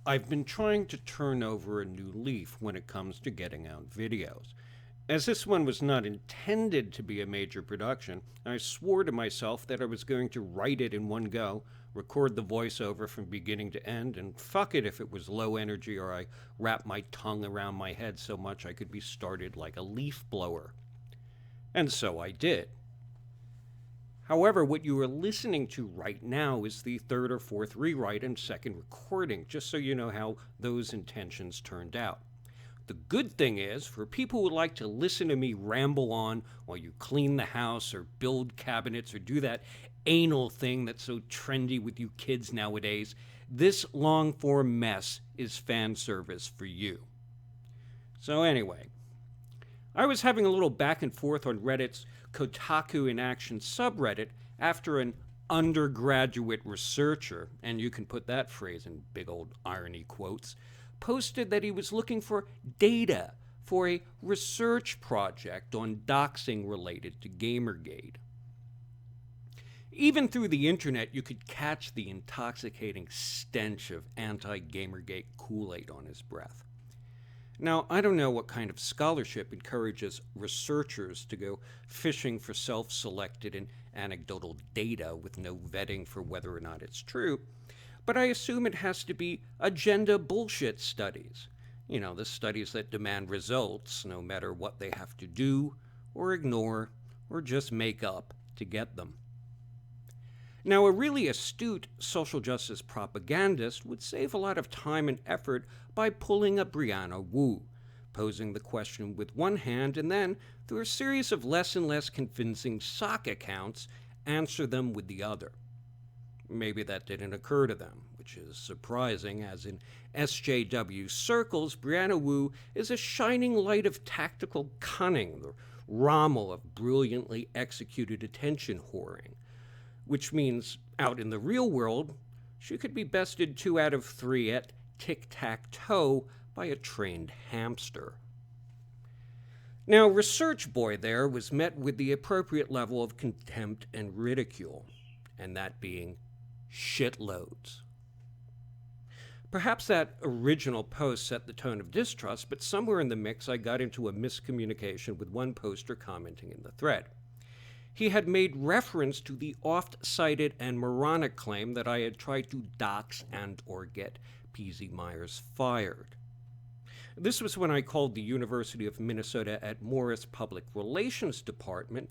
I've been trying to turn over a new leaf when it comes to getting out videos. As this one was not intended to be a major production, I swore to myself that I was going to write it in one go, record the voiceover from beginning to end, and fuck it if it was low energy or I wrapped my tongue around my head so much I could be started like a leaf blower. And so I did. However, what you are listening to right now is the third or fourth rewrite and second recording, just so you know how those intentions turned out. The good thing is, for people who like to listen to me ramble on while you clean the house or build cabinets or do that anal thing that's so trendy with you kids nowadays, this long form mess is fan service for you. So anyway, I was having a little back and forth on Reddit's Kotakuinaction subreddit after an undergraduate researcher, and you can put that phrase in big old irony quotes, posted that he was looking for data for a research project on doxing related to Gamergate. Even through the internet, you could catch the intoxicating stench of anti-Gamergate Kool-Aid on his breath. Now, I don't know what kind of scholarship encourages researchers to go fishing for self-selected and anecdotal data with no vetting for whether or not it's true, but I assume it has to be agenda bullshit studies. You know, the studies that demand results no matter what they have to do or ignore or just make up to get them. Now, a really astute social justice propagandist would save a lot of time and effort by pulling a Brianna Wu, posing the question with one hand and then, through a series of less and less convincing sock accounts, answer them with the other. Maybe that didn't occur to them, which is surprising, as in SJW circles, Brianna Wu is a shining light of tactical cunning, the Rommel of brilliantly executed attention whoring, which means out in the real world, she could be bested 2 out of 3 at tic-tac-toe by a trained hamster. Now, Research Boy there was met with the appropriate level of contempt and ridicule, and that being shitloads. Perhaps that original post set the tone of distrust, but somewhere in the mix I got into a miscommunication with one poster commenting in the thread. He had made reference to the oft-cited and moronic claim that I had tried to dox and or get P.Z. Meyers fired. This was when I called the University of Minnesota at Morris Public Relations Department,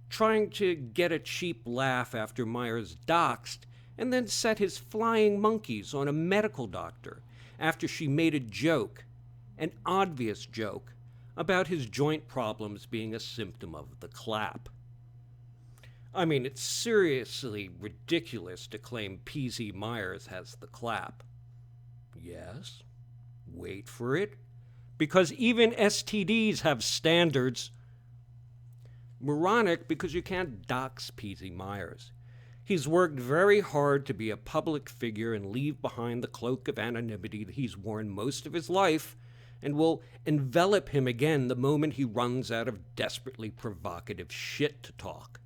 trying to get a cheap laugh after Meyers doxed, and then set his flying monkeys on a medical doctor after she made a joke, an obvious joke, about his joint problems being a symptom of the clap. I mean, it's seriously ridiculous to claim P.Z. Meyers has the clap. Yes, wait for it, because even STDs have standards. Moronic because you can't dox P.Z. Meyers. He's worked very hard to be a public figure and leave behind the cloak of anonymity that he's worn most of his life and will envelop him again the moment he runs out of desperately provocative shit to talk.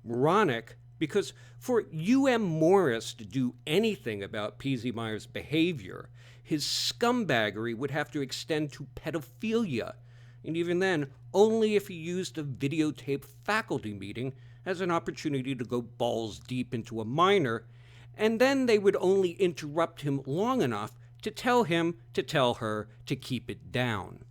Moronic because for U.M. Morris to do anything about P.Z. Meyers' behavior, his scumbaggery would have to extend to pedophilia, and even then, only if he used a videotaped faculty meeting as an opportunity to go balls deep into a minor, and then they would only interrupt him long enough to tell him to tell her to keep it down.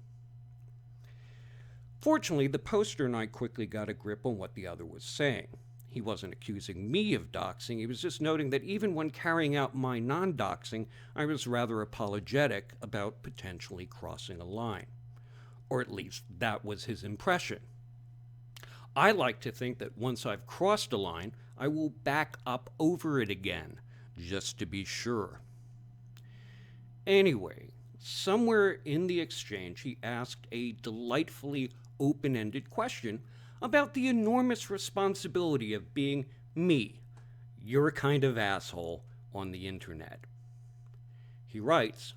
Fortunately, the poster and I quickly got a grip on what the other was saying. He wasn't accusing me of doxing, he was just noting that even when carrying out my non-doxing, I was rather apologetic about potentially crossing a line. Or at least that was his impression. I like to think that once I've crossed a line, I will back up over it again, just to be sure. Anyway, somewhere in the exchange, he asked a delightfully open-ended question about the enormous responsibility of being me, your kind of asshole, on the internet. He writes,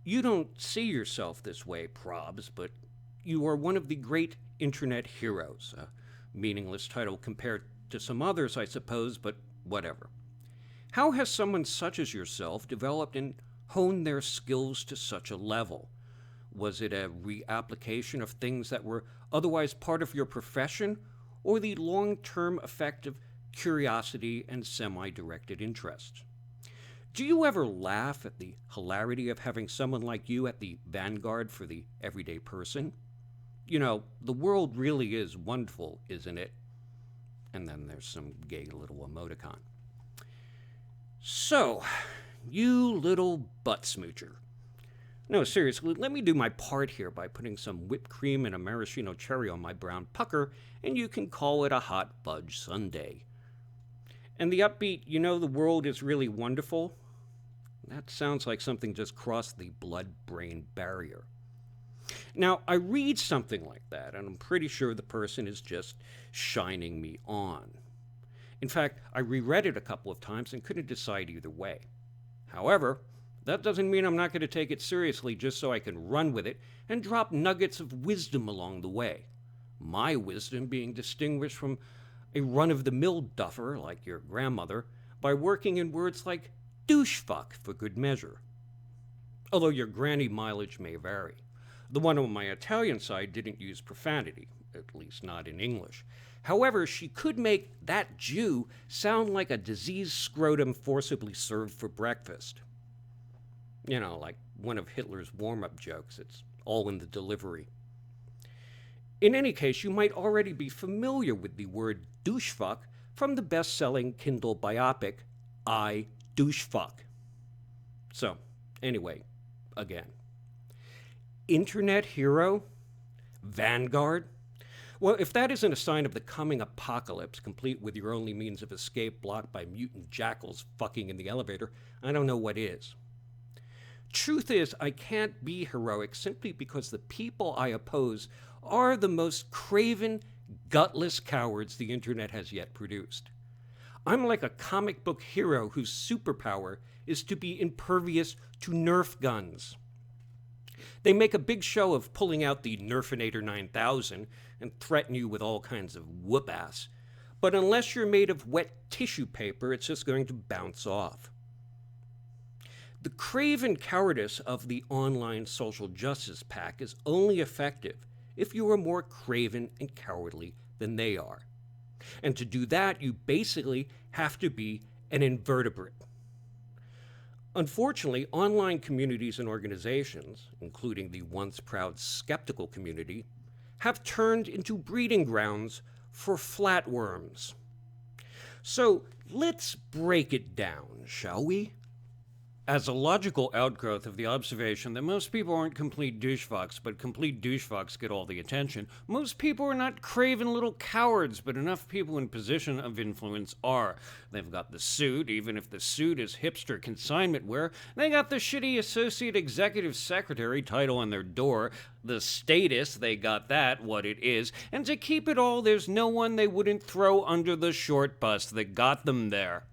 "You don't see yourself this way, Probs, but you are one of the great internet heroes." A meaningless title compared to some others, I suppose, but whatever. How has someone such as yourself developed and honed their skills to such a level? Was it a reapplication of things that were otherwise part of your profession, or the long-term effect of curiosity and semi-directed interest? Do you ever laugh at the hilarity of having someone like you at the vanguard for the everyday person? You know, the world really is wonderful, isn't it? And then there's some gay little emoticon. So, you little butt smoocher. No, seriously, let me do my part here by putting some whipped cream and a maraschino cherry on my brown pucker, and you can call it a hot fudge sundae. And the upbeat, you know the world is really wonderful? That sounds like something just crossed the blood-brain barrier. Now, I read something like that, and I'm pretty sure the person is just shining me on. In fact, I reread it a couple of times and couldn't decide either way. However, that doesn't mean I'm not going to take it seriously just so I can run with it and drop nuggets of wisdom along the way. My wisdom being distinguished from a run-of-the-mill duffer like your grandmother by working in words like douchefuck for good measure. Although your granny mileage may vary. The one on my Italian side didn't use profanity, at least not in English. However, she could make that Jew sound like a diseased scrotum forcibly served for breakfast. You know, like one of Hitler's warm-up jokes. It's all in the delivery. In any case, you might already be familiar with the word douchefuck from the best-selling Kindle biopic, I Douchefuck. So, anyway, again. Internet hero? Vanguard? Well, if that isn't a sign of the coming apocalypse, complete with your only means of escape blocked by mutant jackals fucking in the elevator, I don't know what is. Truth is, I can't be heroic simply because the people I oppose are the most craven, gutless cowards the internet has yet produced. I'm like a comic book hero whose superpower is to be impervious to Nerf guns. They make a big show of pulling out the Nerfinator 9000 and threaten you with all kinds of whoop-ass. But unless you're made of wet tissue paper, it's just going to bounce off. The craven cowardice of the online social justice pack is only effective if you are more craven and cowardly than they are. And to do that, you basically have to be an invertebrate. Unfortunately, online communities and organizations, including the once proud skeptical community, have turned into breeding grounds for flatworms. So let's break it down, shall we? As a logical outgrowth of the observation that most people aren't complete douchefucks, but complete douchefucks get all the attention, most people are not craven little cowards, but enough people in position of influence are. They've got the suit, even if the suit is hipster consignment wear. They got the shitty associate executive secretary title on their door. The status, they got that, what it is. And to keep it all, there's no one they wouldn't throw under the short bus that got them there.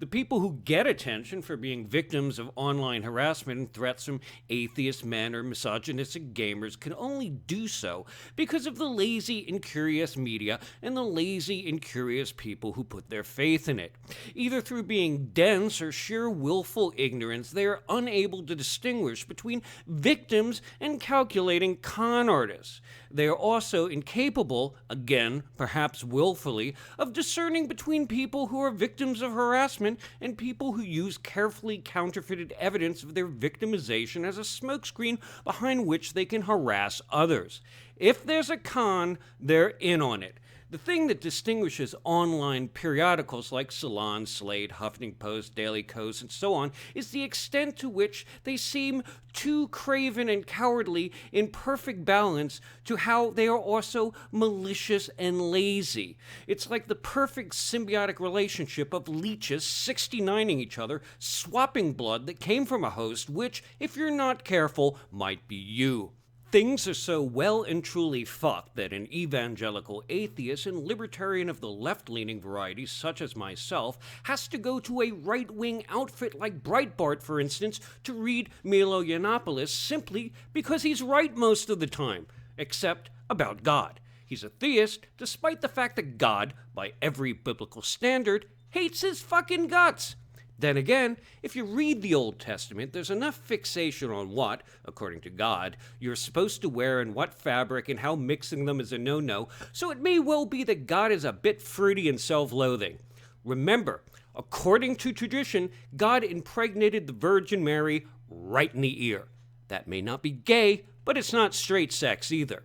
The people who get attention for being victims of online harassment and threats from atheist men or misogynistic gamers can only do so because of the lazy and curious media and the lazy and curious people who put their faith in it. Either through being dense or sheer willful ignorance, they are unable to distinguish between victims and calculating con artists. They are also incapable, again, perhaps willfully, of discerning between people who are victims of harassment and people who use carefully counterfeited evidence of their victimization as a smokescreen behind which they can harass others. If there's a con, they're in on it. The thing that distinguishes online periodicals like Salon, Slate, Huffington Post, Daily Kos, and so on is the extent to which they seem too craven and cowardly in perfect balance to how they are also malicious and lazy. It's like the perfect symbiotic relationship of leeches 69ing each other, swapping blood that came from a host, which, if you're not careful, might be you. Things are so well and truly fucked that an evangelical atheist and libertarian of the left-leaning variety, such as myself, has to go to a right-wing outfit like Breitbart, for instance, to read Milo Yiannopoulos simply because he's right most of the time, except about God. He's a theist, despite the fact that God, by every biblical standard, hates his fucking guts. Then again, if you read the Old Testament, there's enough fixation on what, according to God, you're supposed to wear and what fabric and how mixing them is a no-no, so it may well be that God is a bit fruity and self-loathing. Remember, according to tradition, God impregnated the Virgin Mary right in the ear. That may not be gay, but it's not straight sex either.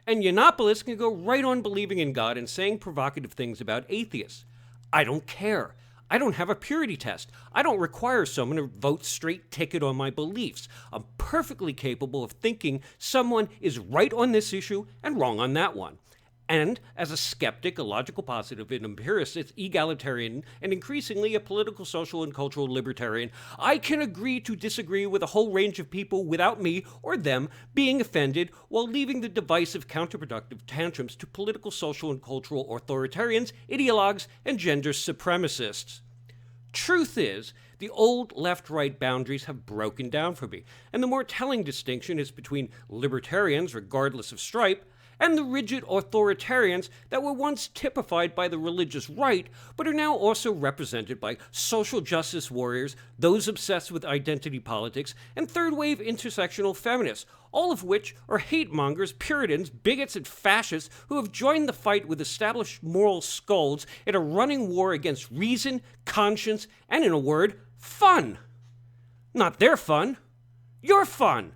And Yiannopoulos can go right on believing in God and saying provocative things about atheists. I don't care. I don't have a purity test. I don't require someone to vote straight ticket on my beliefs. I'm perfectly capable of thinking someone is right on this issue and wrong on that one. And as a skeptic, a logical positive, an empiricist, egalitarian, and increasingly a political, social, and cultural libertarian, I can agree to disagree with a whole range of people without me or them being offended while leaving the divisive, counterproductive tantrums to political, social, and cultural authoritarians, ideologues, and gender supremacists. Truth is, the old left-right boundaries have broken down for me, and the more telling distinction is between libertarians, regardless of stripe, and the rigid authoritarians that were once typified by the religious right, but are now also represented by social justice warriors, those obsessed with identity politics, and third-wave intersectional feminists, all of which are hate-mongers, puritans, bigots, and fascists who have joined the fight with established moral scolds in a running war against reason, conscience, and, in a word, fun. Not their fun. Your fun.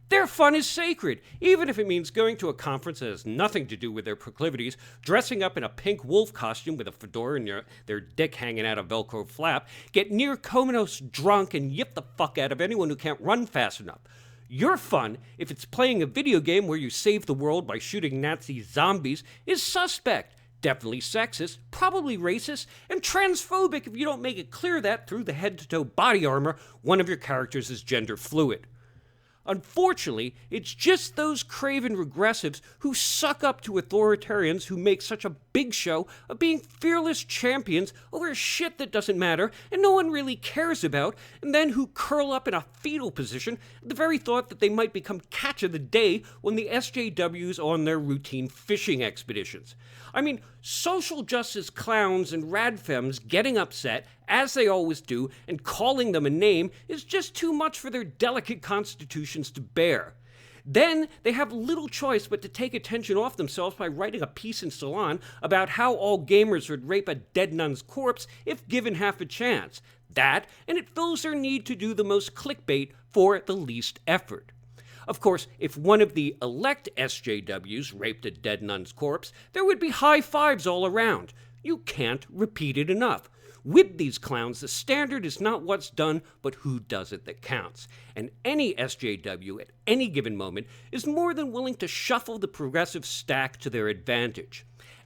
Their fun is sacred, even if it means going to a conference that has nothing to do with their proclivities, dressing up in a pink wolf costume with a fedora and their dick hanging out a Velcro flap, get near comatose drunk and yip the fuck out of anyone who can't run fast enough. Your fun, if it's playing a video game where you save the world by shooting Nazi zombies, is suspect, definitely sexist, probably racist, and transphobic if you don't make it clear that, through the head-to-toe body armor, one of your characters is gender fluid. Unfortunately, it's just those craven regressives who suck up to authoritarians who make such a big show of being fearless champions over shit that doesn't matter and no one really cares about, and then who curl up in a fetal position at the very thought that they might become catch of the day when the SJWs are on their routine fishing expeditions. I mean, social justice clowns and radfems getting upset, as they always do, and calling them a name is just too much for their delicate constitutions to bear. Then they have little choice but to take attention off themselves by writing a piece in Salon about how all gamers would rape a dead nun's corpse if given half a chance. That, and it fills their need to do the most clickbait for the least effort. Of course, if one of the elect SJWs raped a dead nun's corpse, there would be high fives all around. You can't repeat it enough. With these clowns, the standard is not what's done, but who does it that counts. And any SJW at any given moment is more than willing to shuffle the progressive stack to their advantage.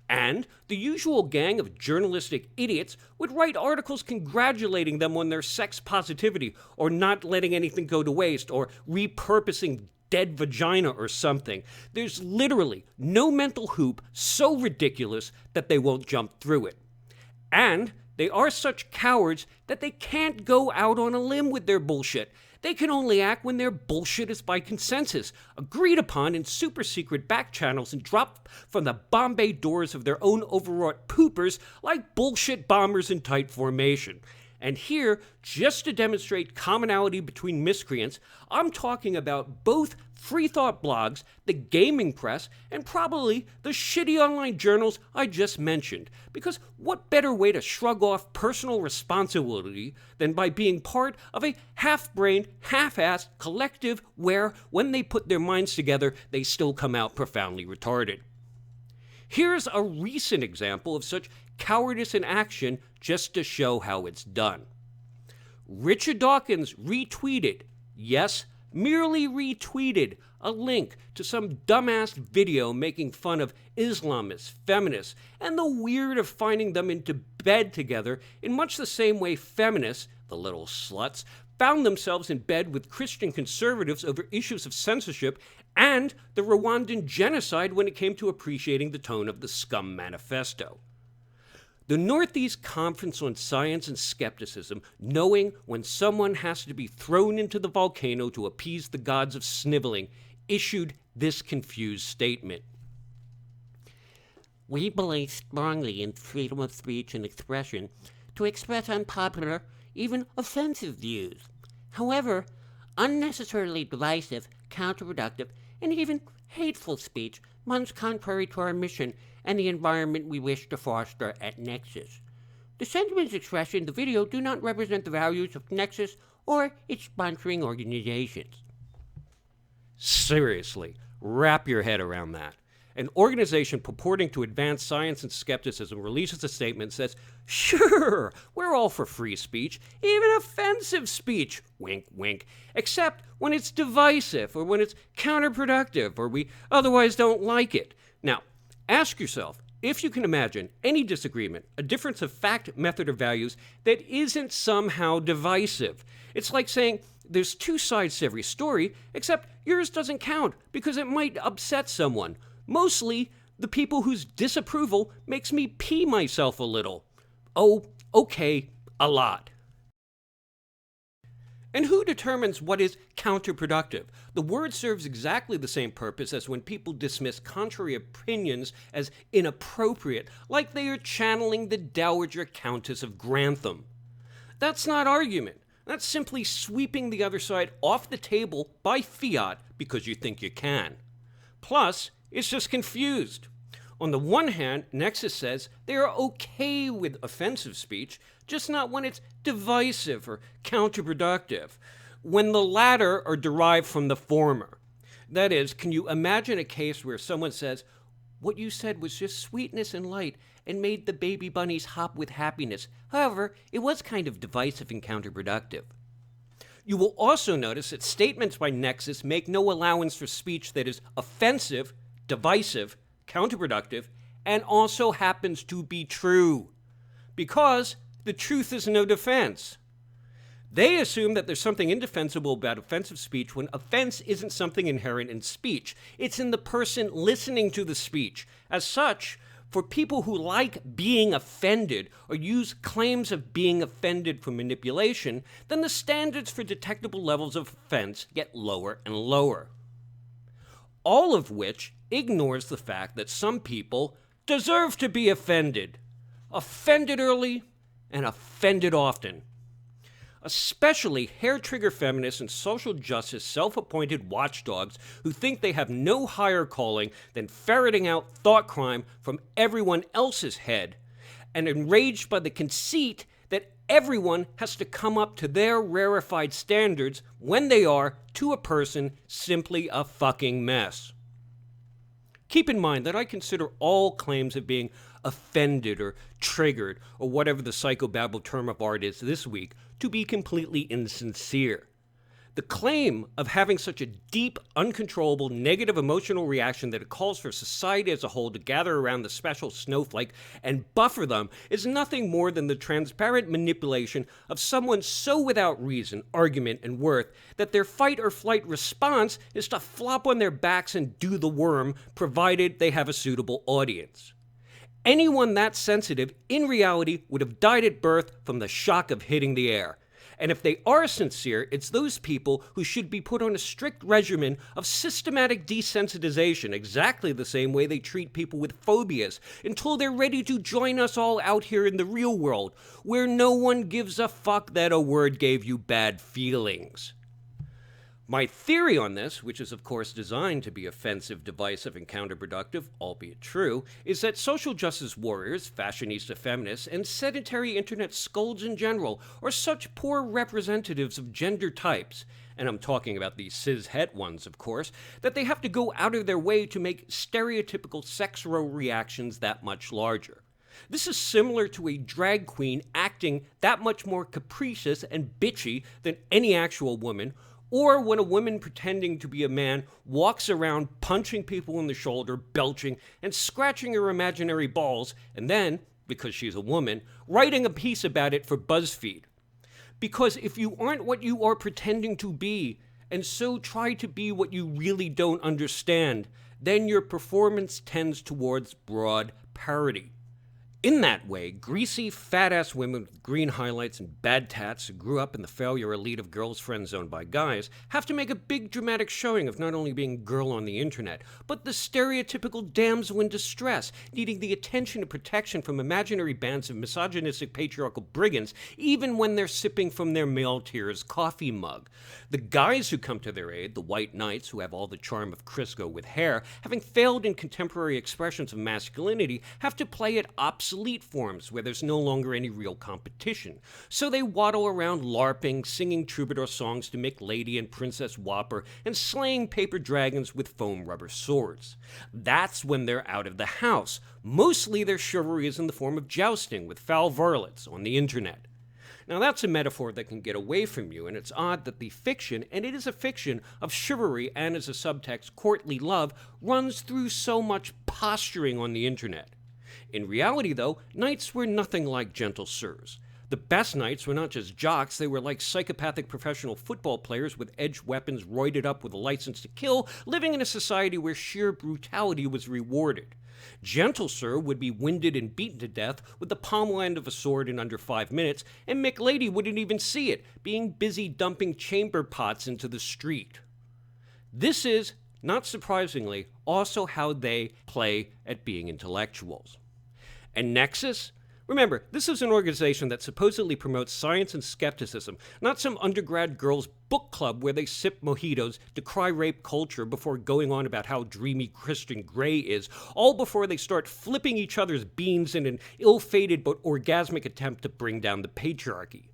And the usual gang of journalistic idiots would write articles congratulating them on their sex positivity, or not letting anything go to waste, or repurposing dead vagina or something. There's literally no mental hoop so ridiculous that they won't jump through it. And they are such cowards that they can't go out on a limb with their bullshit. They can only act when their bullshit is by consensus, agreed upon in super secret back channels and dropped from the Bombay doors of their own overwrought poopers like bullshit bombers in tight formation. And here, just to demonstrate commonality between miscreants, I'm talking about both free thought blogs, the gaming press, and probably the shitty online journals I just mentioned. Because what better way to shrug off personal responsibility than by being part of a half-brained, half-assed collective where, when they put their minds together, they still come out profoundly retarded. Here's a recent example of such cowardice in action just to show how it's done. Richard Dawkins retweeted, yes, merely retweeted, a link to some dumbass video making fun of Islamists, feminists, and the weird of finding them into bed together in much the same way feminists, the little sluts, found themselves in bed with Christian conservatives over issues of censorship and the Rwandan genocide when it came to appreciating the tone of the Scum Manifesto. The Northeast Conference on Science and Skepticism, knowing when someone has to be thrown into the volcano to appease the gods of sniveling, issued this confused statement. We believe strongly in freedom of speech and expression to express unpopular, even offensive views. However, unnecessarily divisive, counterproductive, and even hateful speech runs contrary to our mission and the environment we wish to foster at Nexus. The sentiments expressed in the video do not represent the values of Nexus or its sponsoring organizations. Seriously, wrap your head around that. An organization purporting to advance science and skepticism releases a statement that says, sure, we're all for free speech, even offensive speech, wink, wink, except when it's divisive or when it's counterproductive or we otherwise don't like it. Now, ask yourself if you can imagine any disagreement, a difference of fact, method, or values that isn't somehow divisive. It's like saying there's two sides to every story, except yours doesn't count because it might upset someone. Mostly the people whose disapproval makes me pee myself a little. Oh, okay, a lot. And who determines what is counterproductive? The word serves exactly the same purpose as when people dismiss contrary opinions as inappropriate, like they are channeling the Dowager Countess of Grantham. That's not argument. That's simply sweeping the other side off the table by fiat because you think you can. Plus, it's just confused. On the one hand, Nexus says they are okay with offensive speech, just not when it's divisive or counterproductive, when the latter are derived from the former. That is, can you imagine a case where someone says, what you said was just sweetness and light and made the baby bunnies hop with happiness. However, it was kind of divisive and counterproductive. You will also notice that statements by Nexus make no allowance for speech that is offensive, divisive, counterproductive, and also happens to be true. Because the truth is no defense. They assume that there's something indefensible about offensive speech when offense isn't something inherent in speech. It's in the person listening to the speech. As such, for people who like being offended or use claims of being offended for manipulation, then the standards for detectable levels of offense get lower and lower. All of which ignores the fact that some people deserve to be offended. Offended early and offended often. Especially hair-trigger feminists and social justice self-appointed watchdogs who think they have no higher calling than ferreting out thought crime from everyone else's head, and enraged by the conceit that everyone has to come up to their rarefied standards when they are, to a person, simply a fucking mess. Keep in mind that I consider all claims of being offended or triggered, or whatever the psychobabble term of art is this week, to be completely insincere. The claim of having such a deep, uncontrollable, negative emotional reaction that it calls for society as a whole to gather around the special snowflake and buffer them is nothing more than the transparent manipulation of someone so without reason, argument, and worth that their fight or flight response is to flop on their backs and do the worm, provided they have a suitable audience. Anyone that sensitive, in reality, would have died at birth from the shock of hitting the air. And if they are sincere, it's those people who should be put on a strict regimen of systematic desensitization, exactly the same way they treat people with phobias, until they're ready to join us all out here in the real world, where no one gives a fuck that a word gave you bad feelings. My theory on this, which is of course designed to be offensive, divisive, and counterproductive, albeit true, is that social justice warriors, fashionista feminists, and sedentary internet scolds in general are such poor representatives of gender types, and I'm talking about the cis-het ones, of course, that they have to go out of their way to make stereotypical sex row reactions that much larger. This is similar to a drag queen acting that much more capricious and bitchy than any actual woman, or when a woman pretending to be a man walks around punching people in the shoulder, belching, and scratching her imaginary balls, and then, because she's a woman, writing a piece about it for BuzzFeed. Because if you aren't what you are pretending to be, and so try to be what you really don't understand, then your performance tends towards broad parody. In that way, greasy, fat-ass women with green highlights and bad tats who grew up in the failure elite of girls friend-zoned by guys have to make a big dramatic showing of not only being a girl on the internet, but the stereotypical damsel in distress, needing the attention and protection from imaginary bands of misogynistic patriarchal brigands, even when they're sipping from their male tier's coffee mug. The guys who come to their aid, the white knights who have all the charm of Crisco with hair, having failed in contemporary expressions of masculinity, have to play at obsolete forms where there's no longer any real competition. So they waddle around LARPing, singing troubadour songs to Mick Lady and Princess Whopper, and slaying paper dragons with foam rubber swords. That's when they're out of the house. Mostly their chivalry is in the form of jousting with foul varlets on the internet. Now that's a metaphor that can get away from you, and it's odd that the fiction, and it is a fiction, of chivalry and as a subtext courtly love runs through so much posturing on the internet. In reality, though, knights were nothing like gentle sirs. The best knights were not just jocks, they were like psychopathic professional football players with edged weapons roided up with a license to kill, living in a society where sheer brutality was rewarded. Gentle Sir would be winded and beaten to death with the pommel end of a sword in under 5 minutes, and Mick Lady wouldn't even see it, being busy dumping chamber pots into the street. This is, not surprisingly, also how they play at being intellectuals. And Nexus? Remember, this is an organization that supposedly promotes science and skepticism, not some undergrad girls' book club where they sip mojitos, decry rape culture before going on about how dreamy Christian Grey is, all before they start flipping each other's beans in an ill-fated but orgasmic attempt to bring down the patriarchy.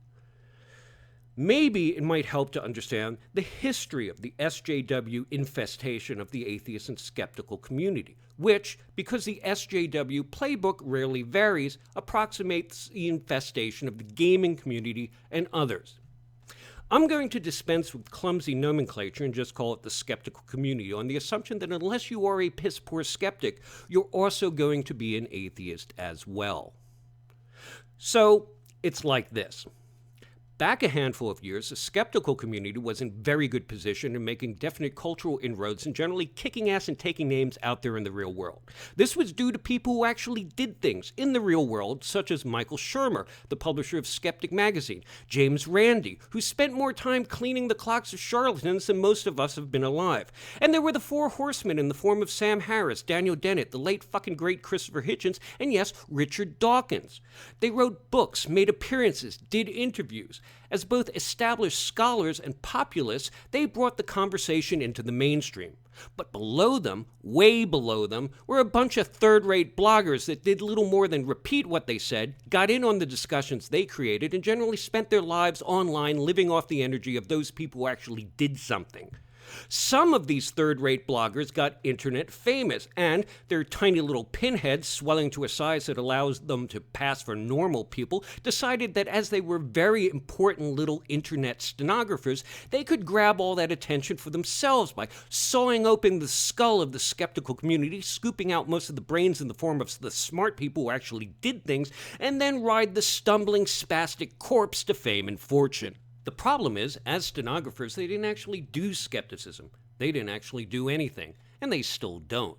Maybe it might help to understand the history of the SJW infestation of the atheist and skeptical community, which, because the SJW playbook rarely varies, approximates the infestation of the gaming community and others. I'm going to dispense with clumsy nomenclature and just call it the skeptical community on the assumption that unless you are a piss-poor skeptic, you're also going to be an atheist as well. So, it's like this. Back a handful of years, the skeptical community was in very good position in making definite cultural inroads and generally kicking ass and taking names out there in the real world. This was due to people who actually did things in the real world, such as Michael Shermer, the publisher of Skeptic magazine, James Randi, who spent more time cleaning the clocks of charlatans than most of us have been alive. And there were the Four Horsemen in the form of Sam Harris, Daniel Dennett, the late fucking great Christopher Hitchens, and yes, Richard Dawkins. They wrote books, made appearances, did interviews. As both established scholars and populists, they brought the conversation into the mainstream. But below them, way below them, were a bunch of third-rate bloggers that did little more than repeat what they said, got in on the discussions they created, and generally spent their lives online living off the energy of those people who actually did something. Some of these third-rate bloggers got internet famous, and their tiny little pinheads, swelling to a size that allows them to pass for normal people, decided that as they were very important little internet stenographers, they could grab all that attention for themselves by sawing open the skull of the skeptical community, scooping out most of the brains in the form of the smart people who actually did things, and then ride the stumbling, spastic corpse to fame and fortune. The problem is, as stenographers, they didn't actually do skepticism. They didn't actually do anything, and they still don't.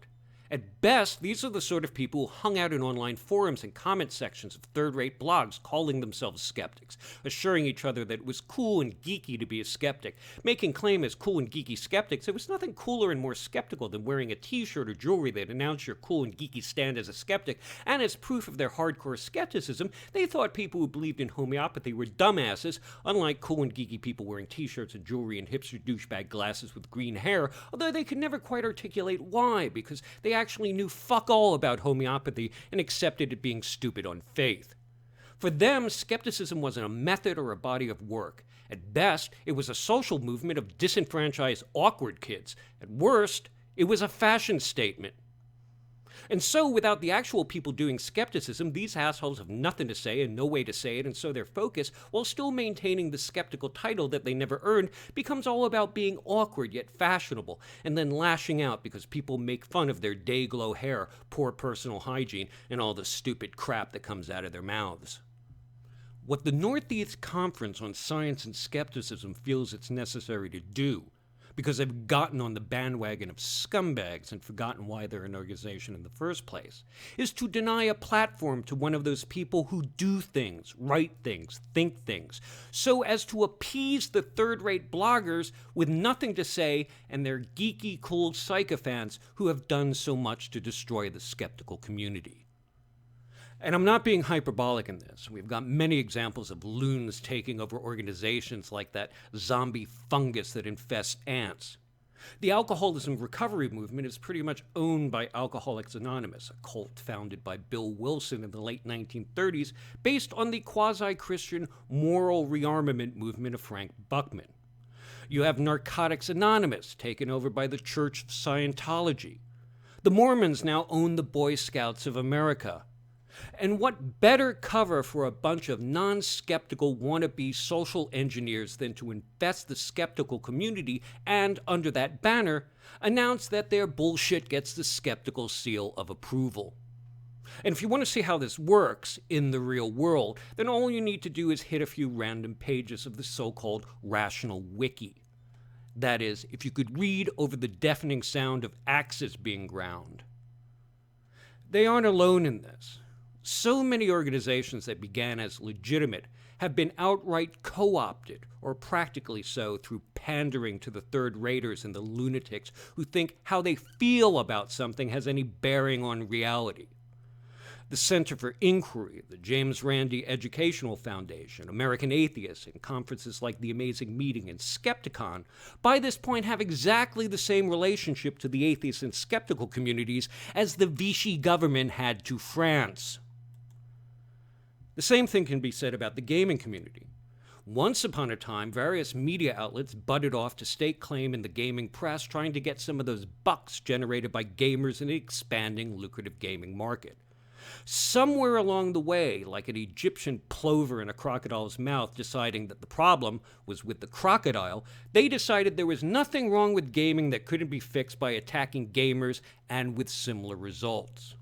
At best, these are the sort of people who hung out in online forums and comment sections of third-rate blogs calling themselves skeptics, assuring each other that it was cool and geeky to be a skeptic, making claim as cool and geeky skeptics there was nothing cooler and more skeptical than wearing a t-shirt or jewelry that announced your cool and geeky stand as a skeptic, and as proof of their hardcore skepticism, they thought people who believed in homeopathy were dumbasses, unlike cool and geeky people wearing t-shirts and jewelry and hipster douchebag glasses with green hair, although they could never quite articulate why, because they actually knew fuck all about homeopathy and accepted it being stupid on faith. For them, skepticism wasn't a method or a body of work. At best, it was a social movement of disenfranchised, awkward kids. At worst, it was a fashion statement. And so, without the actual people doing skepticism, these assholes have nothing to say and no way to say it, and so their focus, while still maintaining the skeptical title that they never earned, becomes all about being awkward yet fashionable, and then lashing out because people make fun of their day-glow hair, poor personal hygiene, and all the stupid crap that comes out of their mouths. What the Northeast Conference on Science and Skepticism feels it's necessary to do, because they've gotten on the bandwagon of scumbags and forgotten why they're an organization in the first place, is to deny a platform to one of those people who do things, write things, think things, so as to appease the third-rate bloggers with nothing to say and their geeky, cool sycophants who have done so much to destroy the skeptical community. And I'm not being hyperbolic in this. We've got many examples of loons taking over organizations like that zombie fungus that infests ants. The alcoholism recovery movement is pretty much owned by Alcoholics Anonymous, a cult founded by Bill Wilson in the late 1930s based on the quasi-Christian moral rearmament movement of Frank Buckman. You have Narcotics Anonymous, taken over by the Church of Scientology. The Mormons now own the Boy Scouts of America. And what better cover for a bunch of non-skeptical wannabe social engineers than to infest the skeptical community and, under that banner, announce that their bullshit gets the skeptical seal of approval. And if you want to see how this works in the real world, then all you need to do is hit a few random pages of the so-called rational wiki. That is, if you could read over the deafening sound of axes being ground. They aren't alone in this. So many organizations that began as legitimate have been outright co-opted, or practically so, through pandering to the third-raters and the lunatics who think how they feel about something has any bearing on reality. The Center for Inquiry, the James Randi Educational Foundation, American Atheists, and conferences like The Amazing Meeting and Skepticon, by this point have exactly the same relationship to the atheist and skeptical communities as the Vichy government had to France. The same thing can be said about the gaming community. Once upon a time, various media outlets butted off to stake claim in the gaming press, trying to get some of those bucks generated by gamers in the expanding lucrative gaming market. Somewhere along the way, like an Egyptian plover in a crocodile's mouth deciding that the problem was with the crocodile, they decided there was nothing wrong with gaming that couldn't be fixed by attacking gamers, and with similar results.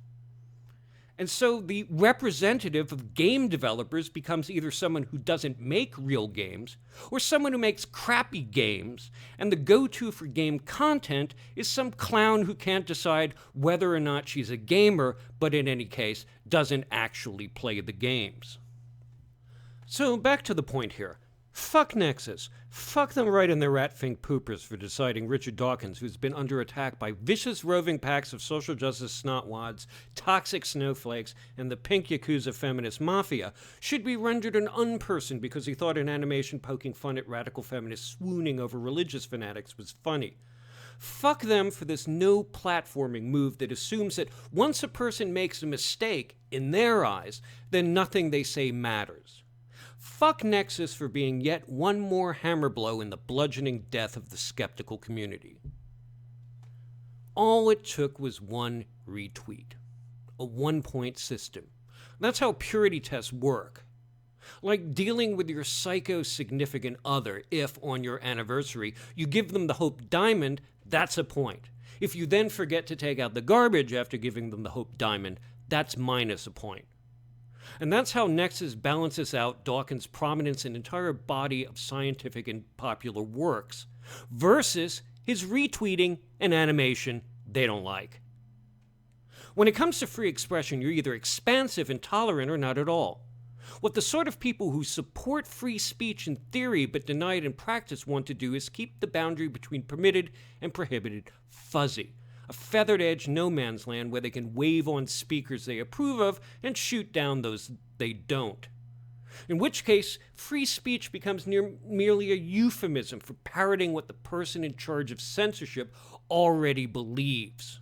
And so the representative of game developers becomes either someone who doesn't make real games or someone who makes crappy games, and the go-to for game content is some clown who can't decide whether or not she's a gamer, but in any case doesn't actually play the games. So back to the point here. Fuck Nexus. Fuck them right in their rat-fink poopers for deciding Richard Dawkins, who's been under attack by vicious roving packs of social justice snotwads, toxic snowflakes, and the pink Yakuza feminist mafia, should be rendered an unperson because he thought an animation poking fun at radical feminists swooning over religious fanatics was funny. Fuck them for this no-platforming move that assumes that once a person makes a mistake, in their eyes, then nothing they say matters. Fuck Nexus for being yet one more hammer blow in the bludgeoning death of the skeptical community. All it took was one retweet. A one-point system. That's how purity tests work. Like dealing with your psycho-significant other, if, on your anniversary, you give them the Hope Diamond, that's a point. If you then forget to take out the garbage after giving them the Hope Diamond, that's minus a point. And that's how Nexus balances out Dawkins' prominence in an entire body of scientific and popular works versus his retweeting an animation they don't like. When it comes to free expression, you're either expansive and tolerant or not at all. What the sort of people who support free speech in theory but deny it in practice want to do is keep the boundary between permitted and prohibited fuzzy. A feathered edge no man's land where they can wave on speakers they approve of and shoot down those they don't. In which case, free speech becomes merely a euphemism for parroting what the person in charge of censorship already believes.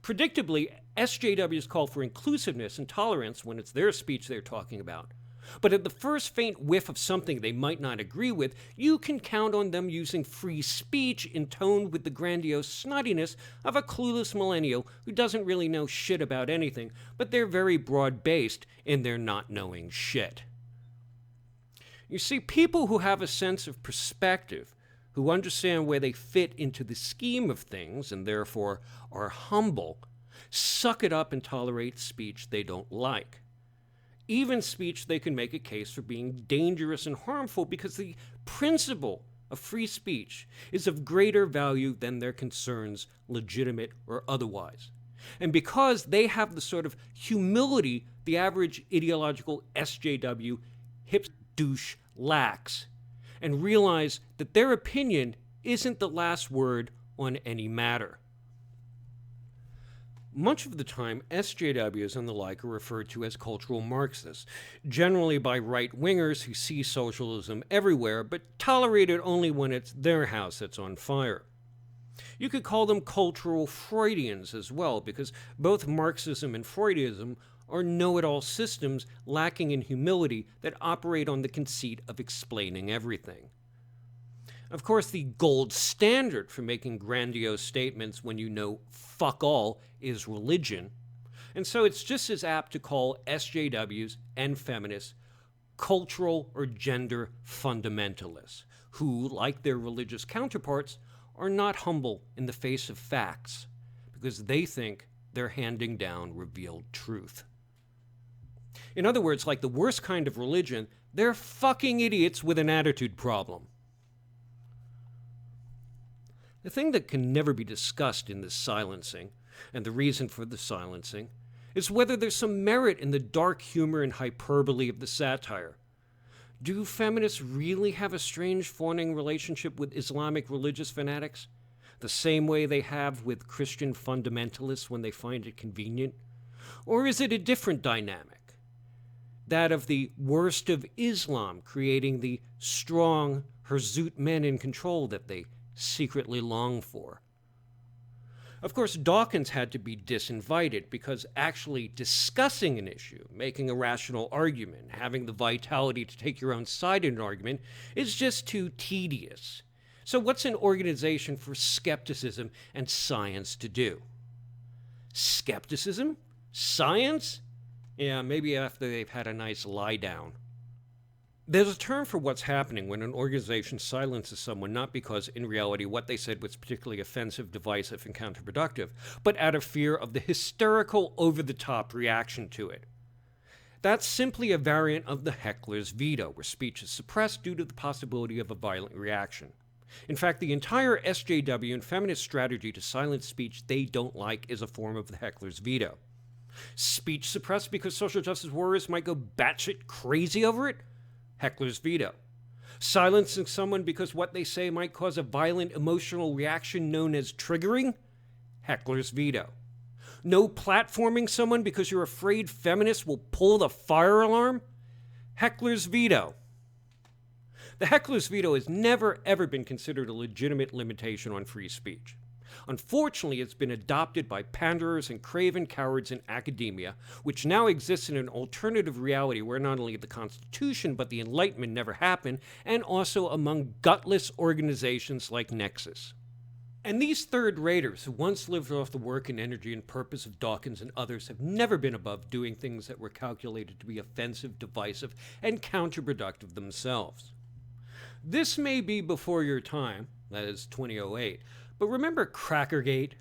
Predictably, SJWs call for inclusiveness and tolerance when it's their speech they're talking about. But at the first faint whiff of something they might not agree with, you can count on them using free speech in tone with the grandiose snottiness of a clueless millennial who doesn't really know shit about anything, but they're very broad-based in their not knowing shit. You see, people who have a sense of perspective, who understand where they fit into the scheme of things and therefore are humble, suck it up and tolerate speech they don't like. Even speech they can make a case for being dangerous and harmful because the principle of free speech is of greater value than their concerns, legitimate or otherwise. And because they have the sort of humility the average ideological SJW hip douche lacks, and realize that their opinion isn't the last word on any matter. Much of the time, SJWs and the like are referred to as cultural Marxists, generally by right-wingers who see socialism everywhere, but tolerate it only when it's their house that's on fire. You could call them cultural Freudians as well, because both Marxism and Freudism are know-it-all systems lacking in humility that operate on the conceit of explaining everything. Of course, the gold standard for making grandiose statements when you know fuck all is religion, and so it's just as apt to call SJWs and feminists cultural or gender fundamentalists, who, like their religious counterparts, are not humble in the face of facts, because they think they're handing down revealed truth. In other words, like the worst kind of religion, they're fucking idiots with an attitude problem. The thing that can never be discussed in this silencing, and the reason for the silencing, is whether there's some merit in the dark humor and hyperbole of the satire. Do feminists really have a strange fawning relationship with Islamic religious fanatics, the same way they have with Christian fundamentalists when they find it convenient? Or is it a different dynamic, that of the worst of Islam creating the strong, hirsute men in control that they secretly long for? Of course, Dawkins had to be disinvited because actually discussing an issue, making a rational argument, having the vitality to take your own side in an argument is just too tedious. So what's an organization for skepticism and science to do? Skepticism? Science? Yeah, maybe after they've had a nice lie down. There's a term for what's happening when an organization silences someone not because, in reality, what they said was particularly offensive, divisive, and counterproductive, but out of fear of the hysterical, over-the-top reaction to it. That's simply a variant of the Heckler's veto, where speech is suppressed due to the possibility of a violent reaction. In fact, the entire SJW and feminist strategy to silence speech they don't like is a form of the Heckler's veto. Speech suppressed because social justice warriors might go batshit crazy over it? Heckler's veto. Silencing someone because what they say might cause a violent emotional reaction known as triggering? Heckler's veto. No platforming someone because you're afraid feminists will pull the fire alarm? Heckler's veto. The Heckler's veto has never, ever been considered a legitimate limitation on free speech. Unfortunately, it's been adopted by panderers and craven cowards in academia, which now exists in an alternative reality where not only the Constitution but the Enlightenment never happened, and also among gutless organizations like Nexus. And these third-raters who once lived off the work and energy and purpose of Dawkins and others have never been above doing things that were calculated to be offensive, divisive, and counterproductive themselves. This may be before your time, that is 2008, but remember Crackergate?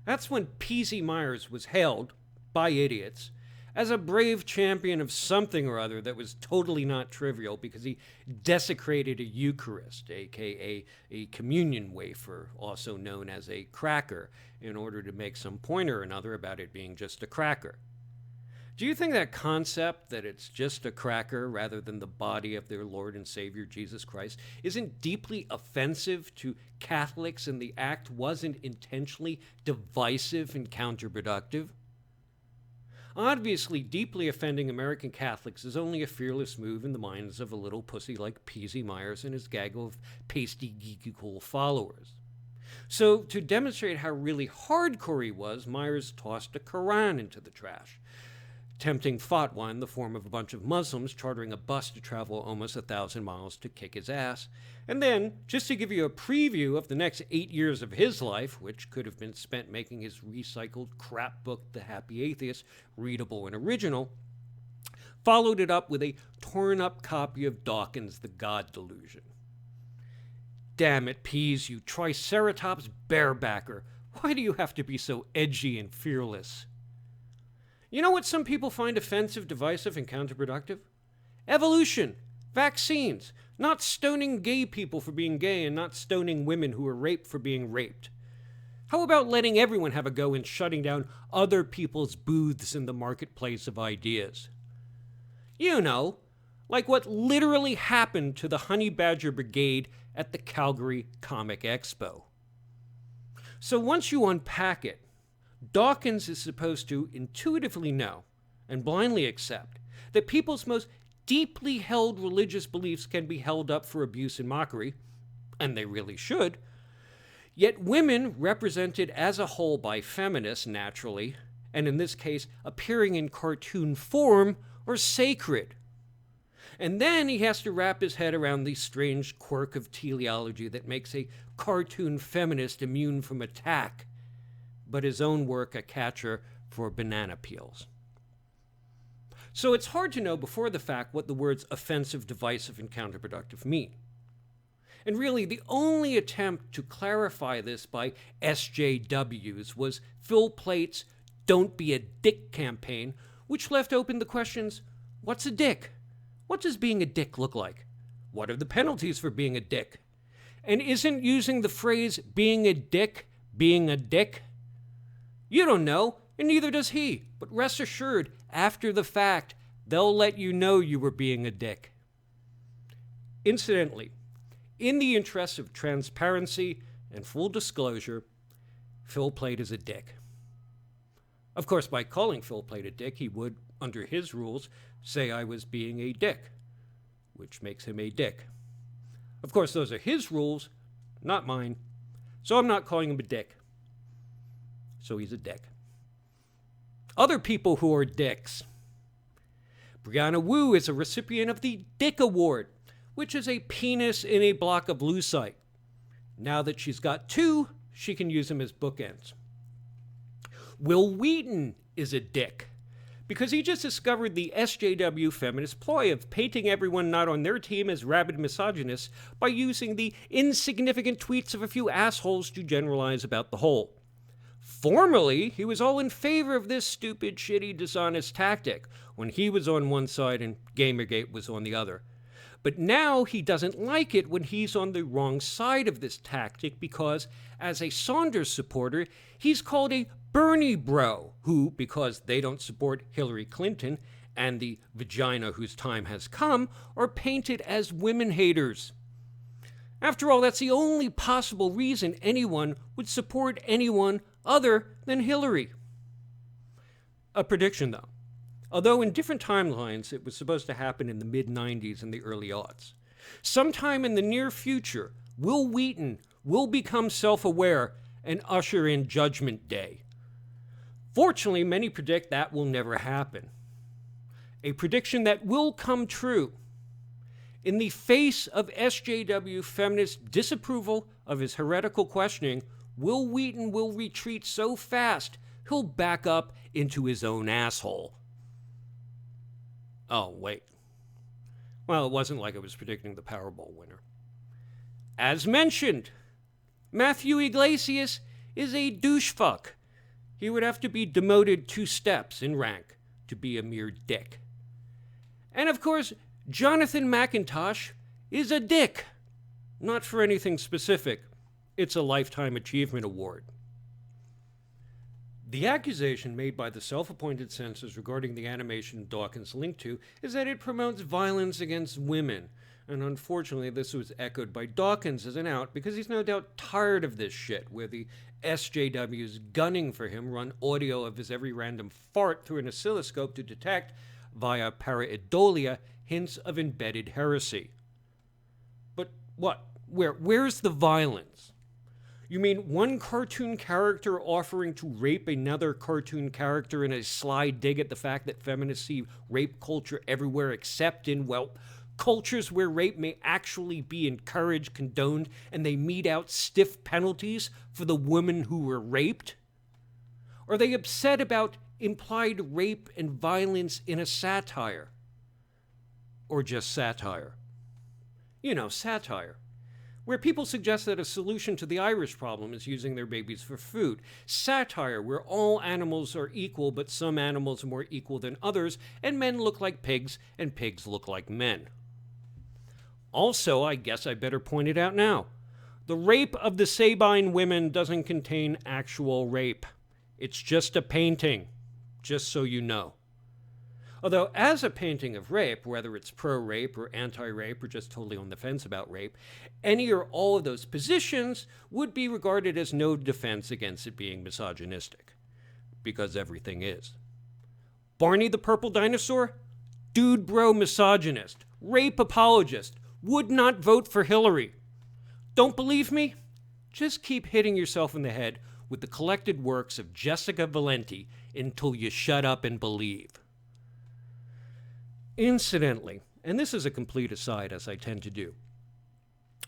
That's when P.Z. Meyers was hailed, by idiots, as a brave champion of something or other that was totally not trivial because he desecrated a Eucharist, aka a communion wafer, also known as a cracker, in order to make some point or another about it being just a cracker. Do you think that concept that it's just a cracker rather than the body of their Lord and Savior Jesus Christ isn't deeply offensive to Catholics and the act wasn't intentionally divisive and counterproductive? Obviously, deeply offending American Catholics is only a fearless move in the minds of a little pussy like P.Z. Meyers and his gaggle of pasty, geeky, cool followers. So, to demonstrate how really hardcore he was, Meyers tossed a Quran into the trash, tempting fatwa in the form of a bunch of Muslims chartering a bus to travel almost 1,000 miles to kick his ass. And then, just to give you a preview of the next 8 years of his life, which could have been spent making his recycled crap book, The Happy Atheist, readable and original, followed it up with a torn-up copy of Dawkins' The God Delusion. Damn it, Pease, you triceratops barebacker. Why do you have to be so edgy and fearless? You know what some people find offensive, divisive, and counterproductive? Evolution, vaccines, Not stoning gay people for being gay and not stoning women who were raped for being raped. How about letting everyone have a go in shutting down other people's booths in the marketplace of ideas? You know, like what literally happened to the Honey Badger Brigade at the Calgary Comic Expo. So once you unpack it, Dawkins is supposed to intuitively know and blindly accept that people's most deeply held religious beliefs can be held up for abuse and mockery, and they really should. Yet women, represented as a whole by feminists naturally, and in this case appearing in cartoon form, are sacred. And then he has to wrap his head around the strange quirk of teleology that makes a cartoon feminist immune from attack, but his own work a catcher for banana peels. So it's hard to know before the fact what the words offensive, divisive, and counterproductive mean. And really, the only attempt to clarify this by SJWs was Phil Plate's Don't Be a Dick campaign, which left open the questions, what's a dick? What does being a dick look like? What are the penalties for being a dick? And isn't using the phrase being a dick? You don't know, and neither does he. But rest assured, after the fact, they'll let you know you were being a dick. Incidentally, in the interest of transparency and full disclosure, Phil Plait is a dick. Of course, by calling Phil Plait a dick, he would, under his rules, say I was being a dick, which makes him a dick. Of course, those are his rules, not mine, so I'm not calling him a dick. So he's a dick. Other people who are dicks. Brianna Wu is a recipient of the Dick Award, which is a penis in a block of lucite. Now that she's got two, she can use them as bookends. Will Wheaton is a dick because he just discovered the SJW feminist ploy of painting everyone not on their team as rabid misogynists by using the insignificant tweets of a few assholes to generalize about the whole. Formerly, he was all in favor of this stupid, shitty, dishonest tactic when he was on one side and Gamergate was on the other. But now he doesn't like it when he's on the wrong side of this tactic because, as a Saunders supporter, he's called a Bernie bro, who, because they don't support Hillary Clinton and the vagina whose time has come, are painted as women haters. After all, that's the only possible reason anyone would support anyone other than Hillary. A prediction, though. Although in different timelines it was supposed to happen in the mid-90s and the early aughts. Sometime in the near future, Will Wheaton will become self-aware and usher in Judgment Day. Fortunately, many predict that will never happen. A prediction that will come true. In the face of SJW feminist disapproval of his heretical questioning, Will Wheaton will retreat so fast he'll back up into his own asshole. Oh, wait. Well, it wasn't like I was predicting the Powerball winner. As mentioned, Matthew Iglesias is a douchefuck. He would have to be demoted 2 steps in rank to be a mere dick. And of course, Jonathan McIntosh is a dick. Not for anything specific. It's a Lifetime Achievement Award. The accusation made by the self-appointed censors regarding the animation Dawkins linked to is that it promotes violence against women. And unfortunately, this was echoed by Dawkins as an out because he's no doubt tired of this shit, where the SJWs gunning for him run audio of his every random fart through an oscilloscope to detect, via pareidolia, hints of embedded heresy. But what? Where's the violence? You mean one cartoon character offering to rape another cartoon character in a sly dig at the fact that feminists see rape culture everywhere except in, well, cultures where rape may actually be encouraged, condoned, and they mete out stiff penalties for the women who were raped? Are they upset about implied rape and violence in a satire? Or just satire? You know, satire. Where people suggest that a solution to the Irish problem is using their babies for food. Satire, where all animals are equal, but some animals are more equal than others, and men look like pigs, and pigs look like men. Also, I guess I better point it out now. The rape of the Sabine women doesn't contain actual rape. It's just a painting, just so you know. Although, as a painting of rape, whether it's pro-rape or anti-rape or just totally on the fence about rape, any or all of those positions would be regarded as no defense against it being misogynistic, because everything is. Barney the Purple Dinosaur? Dude bro misogynist, rape apologist, would not vote for Hillary. Don't believe me? Just keep hitting yourself in the head with the collected works of Jessica Valenti until you shut up and believe. Incidentally, and this is a complete aside as I tend to do,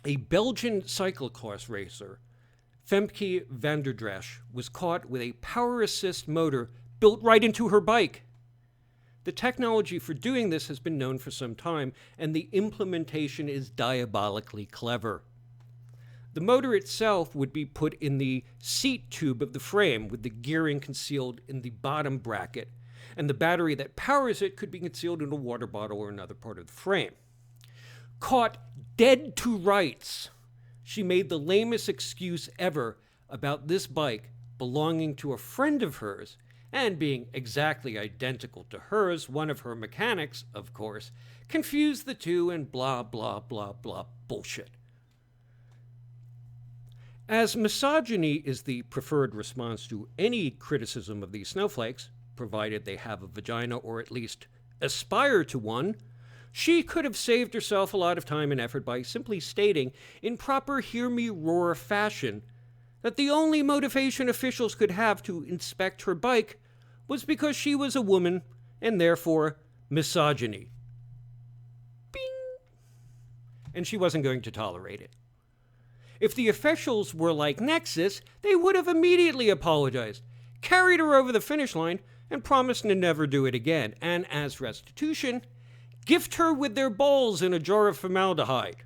a Belgian cyclocross racer, Femke van der Dresch, was caught with a power assist motor built right into her bike. The technology for doing this has been known for some time, and the implementation is diabolically clever. The motor itself would be put in the seat tube of the frame, with the gearing concealed in the bottom bracket, and the battery that powers it could be concealed in a water bottle or another part of the frame. Caught dead to rights, she made the lamest excuse ever about this bike belonging to a friend of hers, and being exactly identical to hers, one of her mechanics, of course, confused the two and blah, blah, blah, blah bullshit. As misogyny is the preferred response to any criticism of these snowflakes, provided they have a vagina or at least aspire to one, she could have saved herself a lot of time and effort by simply stating, in proper hear-me-roar fashion, that the only motivation officials could have to inspect her bike was because she was a woman, and therefore misogyny. Bing! And she wasn't going to tolerate it. If the officials were like Nexus, they would have immediately apologized, carried her over the finish line, and promised to never do it again, and as restitution, gift her with their balls in a jar of formaldehyde.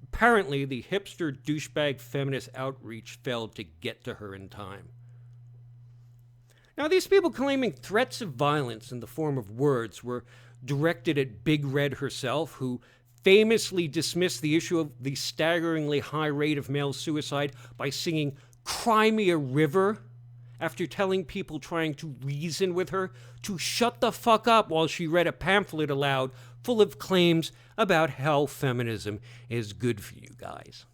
Apparently, the hipster douchebag feminist outreach failed to get to her in time. Now, these people claiming threats of violence in the form of words were directed at Big Red herself, who famously dismissed the issue of the staggeringly high rate of male suicide by singing "Cry Me a River," after telling people trying to reason with her to shut the fuck up while she read a pamphlet aloud full of claims about how feminism is good for you guys.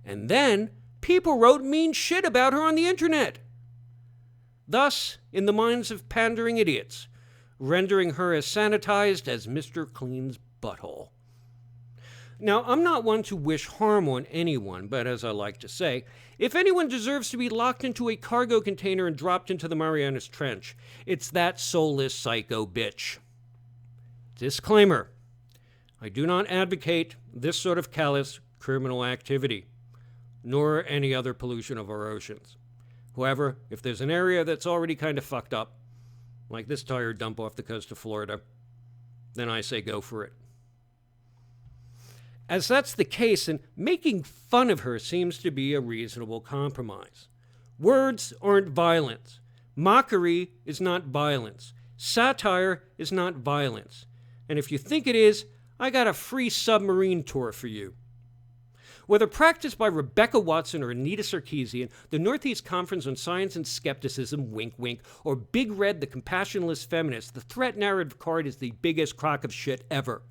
And then people wrote mean shit about her on the internet. Thus, in the minds of pandering idiots, rendering her as sanitized as Mr. Clean's butthole. Now, I'm not one to wish harm on anyone, but as I like to say, if anyone deserves to be locked into a cargo container and dropped into the Marianas Trench, it's that soulless psycho bitch. Disclaimer: I do not advocate this sort of callous criminal activity, nor any other pollution of our oceans. However, if there's an area that's already kind of fucked up, like this tire dump off the coast of Florida, then I say go for it. As that's the case, and making fun of her seems to be a reasonable compromise. Words aren't violence. Mockery is not violence. Satire is not violence. And if you think it is, I got a free submarine tour for you. Whether practiced by Rebecca Watson or Anita Sarkeesian, the Northeast Conference on Science and Skepticism, wink wink, or Big Red the Compassionless Feminist, the threat narrative card is the biggest crock of shit ever.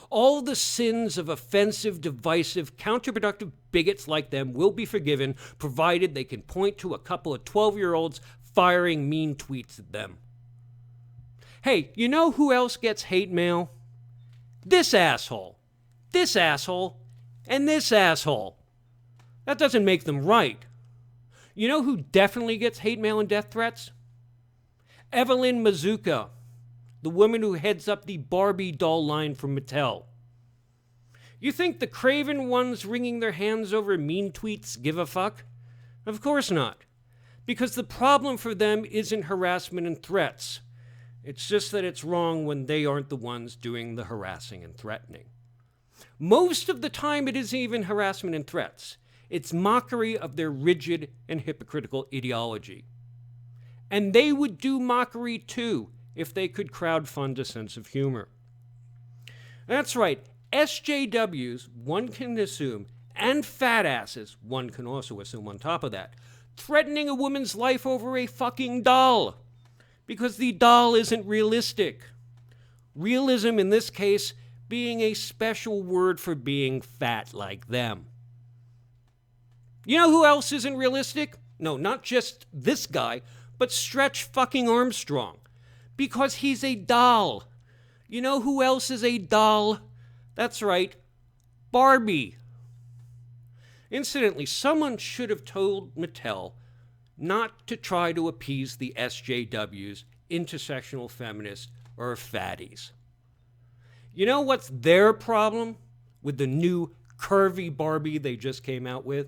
All the sins of offensive, divisive, counterproductive bigots like them will be forgiven, provided they can point to a couple of 12-year-olds firing mean tweets at them. Hey, you know who else gets hate mail? This asshole, and this asshole. That doesn't make them right. You know who definitely gets hate mail and death threats? Evelyn Mazuka, the woman who heads up the Barbie doll line from Mattel. You think the craven ones wringing their hands over mean tweets give a fuck? Of course not. Because the problem for them isn't harassment and threats. It's just that it's wrong when they aren't the ones doing the harassing and threatening. Most of the time it isn't even harassment and threats. It's mockery of their rigid and hypocritical ideology. And they would do mockery too if they could crowdfund a sense of humor. That's right, SJWs, one can assume, and fat asses, one can also assume on top of that, threatening a woman's life over a fucking doll. Because the doll isn't realistic. Realism in this case being a special word for being fat like them. You know who else isn't realistic? No, not just this guy, but Stretch fucking Armstrong. Because he's a doll. You know who else is a doll? That's right, Barbie. Incidentally, someone should have told Mattel not to try to appease the SJWs, intersectional feminists, or fatties. You know what's their problem with the new curvy Barbie they just came out with?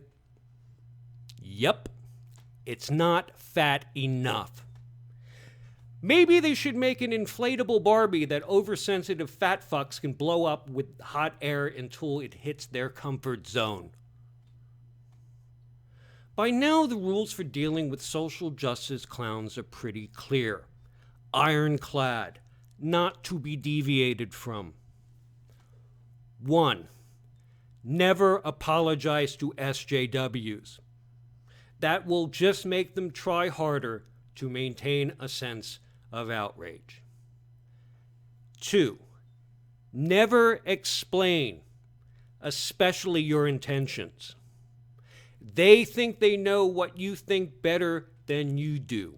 Yep, it's not fat enough. Maybe they should make an inflatable Barbie that oversensitive fat fucks can blow up with hot air until it hits their comfort zone. By now, the rules for dealing with social justice clowns are pretty clear. Ironclad, not to be deviated from. 1. Never apologize to SJWs. That will just make them try harder to maintain a sense of outrage. 2. Never explain, especially your intentions. They think they know what you think better than you do.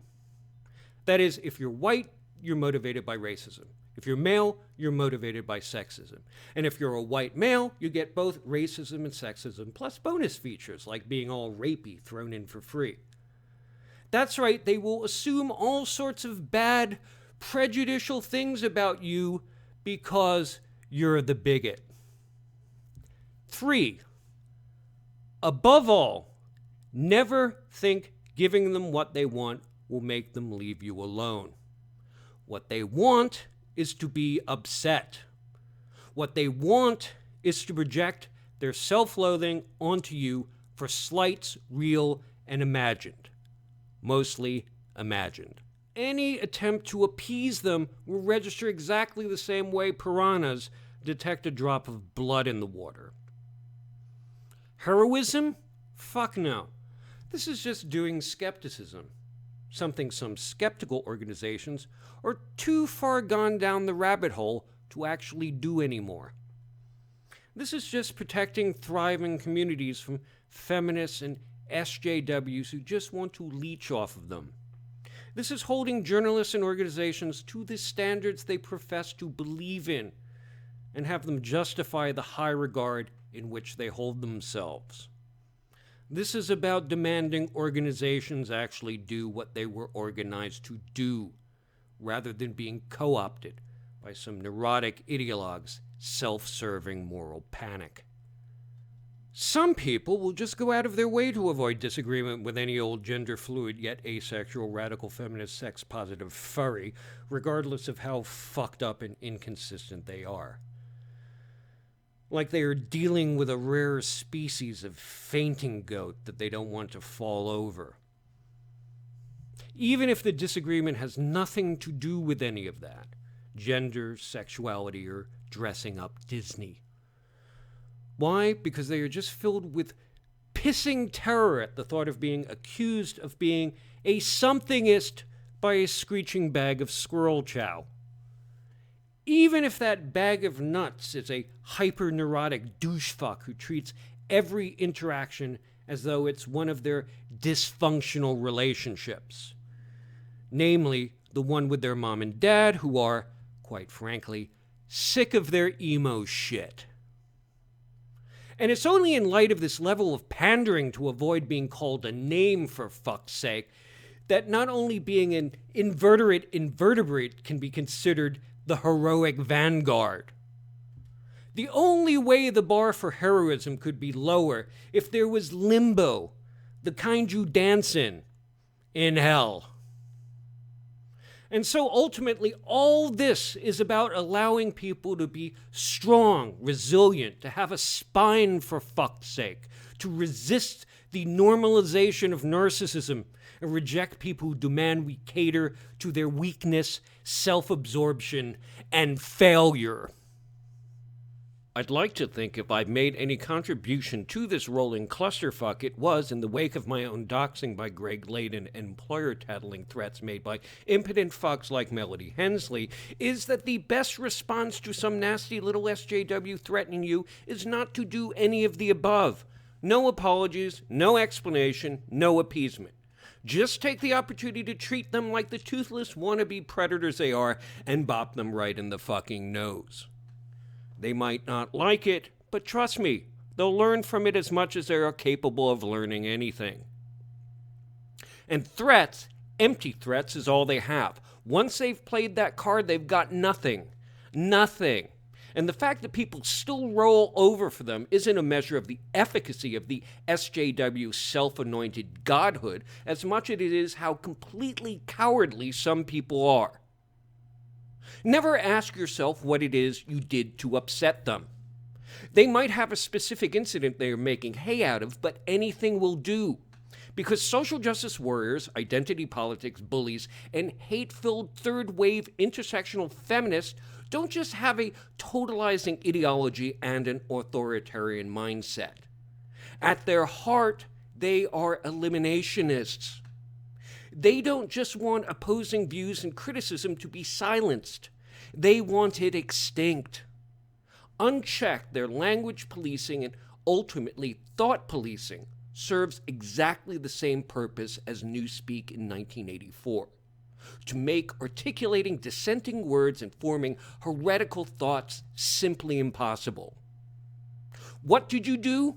That is, if you're white, you're motivated by racism. If you're male, you're motivated by sexism. And if you're a white male, you get both racism and sexism, plus bonus features like being all rapey thrown in for free. That's right, they will assume all sorts of bad, prejudicial things about you because you're the bigot. 3. Above all, never think giving them what they want will make them leave you alone. What they want is to be upset. What they want is to project their self-loathing onto you for slights real and imagined. Mostly imagined. Any attempt to appease them will register exactly the same way piranhas detect a drop of blood in the water. Heroism? Fuck no. This is just doing skepticism. Something some skeptical organizations are too far gone down the rabbit hole to actually do anymore. This is just protecting thriving communities from feminists and SJWs who just want to leech off of them. This is holding journalists and organizations to the standards they profess to believe in and have them justify the high regard in which they hold themselves. This is about demanding organizations actually do what they were organized to do, rather than being co-opted by some neurotic ideologue's self-serving moral panic. Some people will just go out of their way to avoid disagreement with any old gender-fluid yet asexual radical feminist sex-positive furry, regardless of how fucked up and inconsistent they are. Like they are dealing with a rare species of fainting goat that they don't want to fall over. Even if the disagreement has nothing to do with any of that, gender, sexuality, or dressing up Disney. Why? Because they are just filled with pissing terror at the thought of being accused of being a somethingist by a screeching bag of squirrel chow. Even if that bag of nuts is a hyper-neurotic douchefuck who treats every interaction as though it's one of their dysfunctional relationships. Namely, the one with their mom and dad who are, quite frankly, sick of their emo shit. And it's only in light of this level of pandering to avoid being called a name, for fuck's sake, that not only being an invertebrate can be considered the heroic vanguard. The only way the bar for heroism could be lower if there was limbo, the kind you dance in hell. And so ultimately, all this is about allowing people to be strong, resilient, to have a spine, for fuck's sake, to resist the normalization of narcissism and reject people who demand we cater to their weakness, self-absorption, and failure. I'd like to think if I've made any contribution to this rolling clusterfuck, it was in the wake of my own doxing by Greg Layden and employer-tattling threats made by impotent fucks like Melody Hensley, is that the best response to some nasty little SJW threatening you is not to do any of the above. No apologies, no explanation, no appeasement. Just take the opportunity to treat them like the toothless wannabe predators they are and bop them right in the fucking nose. They might not like it, but trust me, they'll learn from it as much as they are capable of learning anything. And threats, empty threats, is all they have. Once they've played that card, they've got nothing. Nothing. And the fact that people still roll over for them isn't a measure of the efficacy of the SJW self-anointed godhood as much as it is how completely cowardly some people are. Never ask yourself what it is you did to upset them. They might have a specific incident they are making hay out of, but anything will do. Because social justice warriors, identity politics bullies, and hate-filled third-wave intersectional feminists don't just have a totalizing ideology and an authoritarian mindset. At their heart, they are eliminationists. They don't just want opposing views and criticism to be silenced. They want it extinct. Unchecked, their language policing and ultimately thought policing serves exactly the same purpose as Newspeak in 1984. To make articulating dissenting words and forming heretical thoughts simply impossible. What did you do?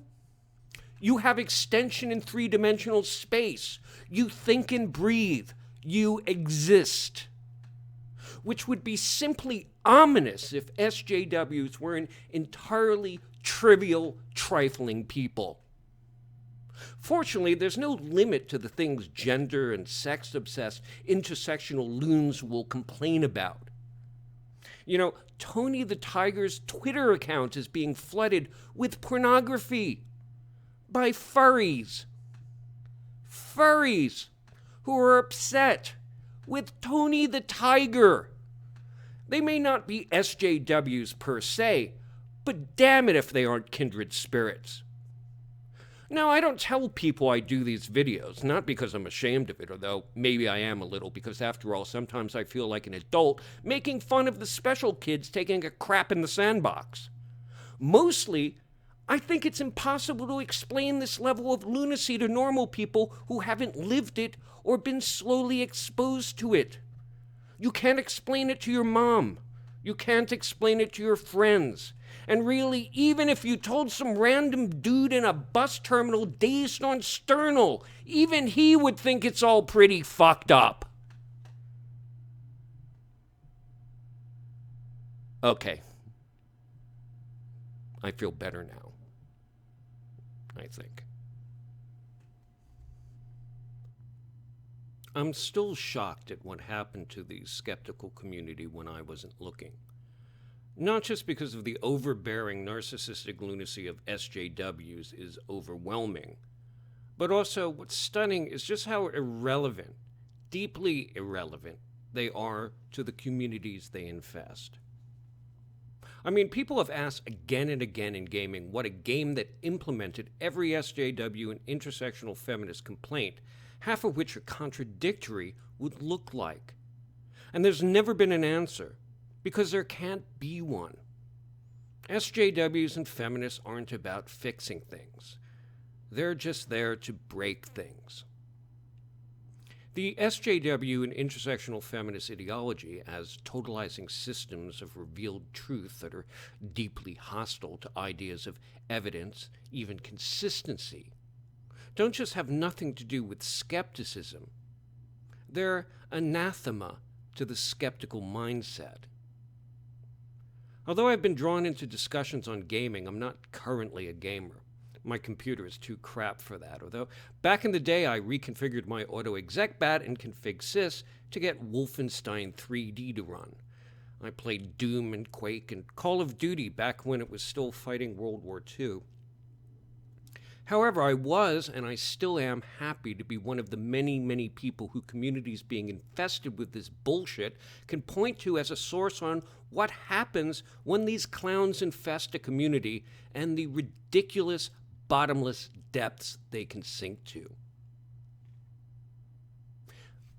You have extension in three-dimensional space. You think and breathe. You exist. Which would be simply ominous if SJWs were an entirely trivial, trifling people. Fortunately, there's no limit to the things gender and sex-obsessed intersectional loons will complain about. You know, Tony the Tiger's Twitter account is being flooded with pornography by furries. Furries who are upset with Tony the Tiger. They may not be SJWs per se, but damn it if they aren't kindred spirits. Now, I don't tell people I do these videos, not because I'm ashamed of it, although maybe I am a little, because after all, sometimes I feel like an adult making fun of the special kids taking a crap in the sandbox. Mostly, I think it's impossible to explain this level of lunacy to normal people who haven't lived it or been slowly exposed to it. You can't explain it to your mom. You can't explain it to your friends. And really, even if you told some random dude in a bus terminal dazed on sternal, even he would think it's all pretty fucked up. Okay. I feel better now. I think. I'm still shocked at what happened to the skeptical community when I wasn't looking. Not just because of the overbearing narcissistic lunacy of SJWs is overwhelming, but also what's stunning is just how irrelevant, deeply irrelevant, they are to the communities they infest. I mean, people have asked again and again in gaming what a game that implemented every SJW and intersectional feminist complaint, half of which are contradictory, would look like. And there's never been an answer. Because there can't be one. SJWs and feminists aren't about fixing things. They're just there to break things. The SJW and intersectional feminist ideology as totalizing systems of revealed truth that are deeply hostile to ideas of evidence, even consistency, don't just have nothing to do with skepticism. They're anathema to the skeptical mindset. Although I've been drawn into discussions on gaming, I'm not currently a gamer. My computer is too crap for that, although back in the day I reconfigured my auto-exec-bat and config sys to get Wolfenstein 3D to run. I played Doom and Quake and Call of Duty back when it was still fighting World War II. However, I was, and I still am, happy to be one of the many, many people who communities being infested with this bullshit can point to as a source on what happens when these clowns infest a community and the ridiculous, bottomless depths they can sink to.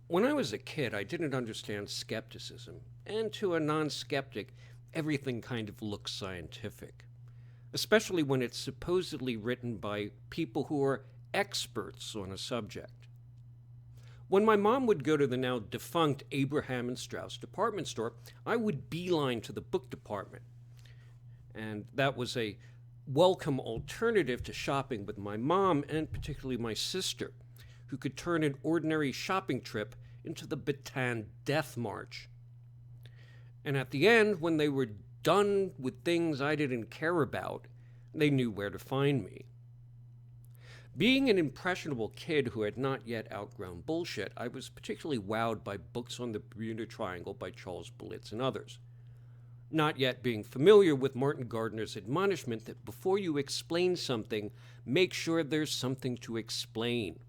When I was a kid, I didn't understand skepticism, and to a non-skeptic, everything kind of looks scientific, especially when it's supposedly written by people who are experts on a subject. When my mom would go to the now defunct Abraham and Straus department store, I would beeline to the book department. And that was a welcome alternative to shopping with my mom, and particularly my sister, who could turn an ordinary shopping trip into the Bataan Death March. And at the end, when they were done with things I didn't care about, they knew where to find me. Being an impressionable kid who had not yet outgrown bullshit, I was particularly wowed by books on the Bermuda Triangle by Charles Blitz and others. Not yet being familiar with Martin Gardner's admonishment that before you explain something, make sure there's something to explain.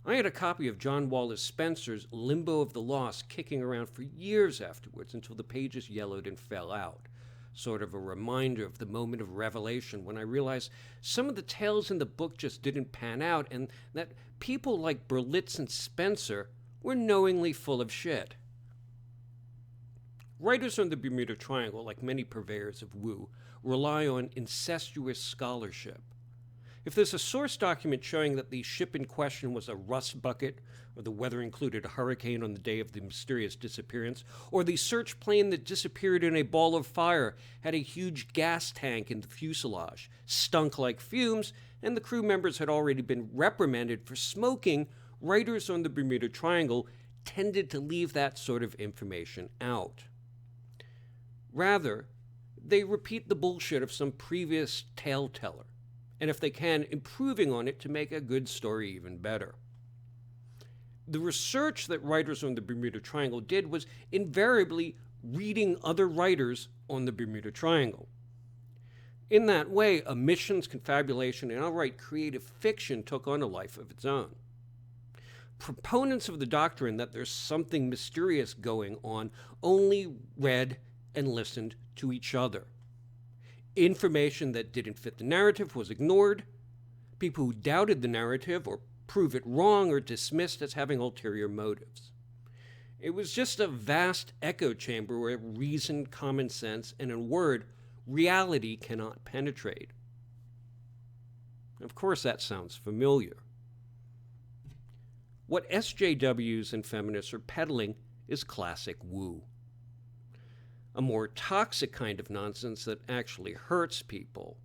I had a copy of John Wallace Spencer's Limbo of the Lost kicking around for years afterwards until the pages yellowed and fell out. Sort of a reminder of the moment of revelation when I realized some of the tales in the book just didn't pan out, and that people like Berlitz and Spencer were knowingly full of shit. Writers on the Bermuda Triangle, like many purveyors of woo, rely on incestuous scholarship. If there's a source document showing that the ship in question was a rust bucket, or the weather included a hurricane on the day of the mysterious disappearance, or the search plane that disappeared in a ball of fire had a huge gas tank in the fuselage, stunk like fumes, and the crew members had already been reprimanded for smoking, writers on the Bermuda Triangle tended to leave that sort of information out. Rather, they repeat the bullshit of some previous tale-teller, and if they can, improving on it to make a good story even better. The research that writers on the Bermuda Triangle did was invariably reading other writers on the Bermuda Triangle. In that way, omissions, confabulation, and outright creative fiction took on a life of its own. Proponents of the doctrine that there's something mysterious going on only read and listened to each other. Information that didn't fit the narrative was ignored. People who doubted the narrative or proved it wrong or dismissed as having ulterior motives. It was just a vast echo chamber where reason, common sense, and in a word, reality cannot penetrate. Of course, that sounds familiar. What SJWs and feminists are peddling is classic woo. A more toxic kind of nonsense that actually hurts people,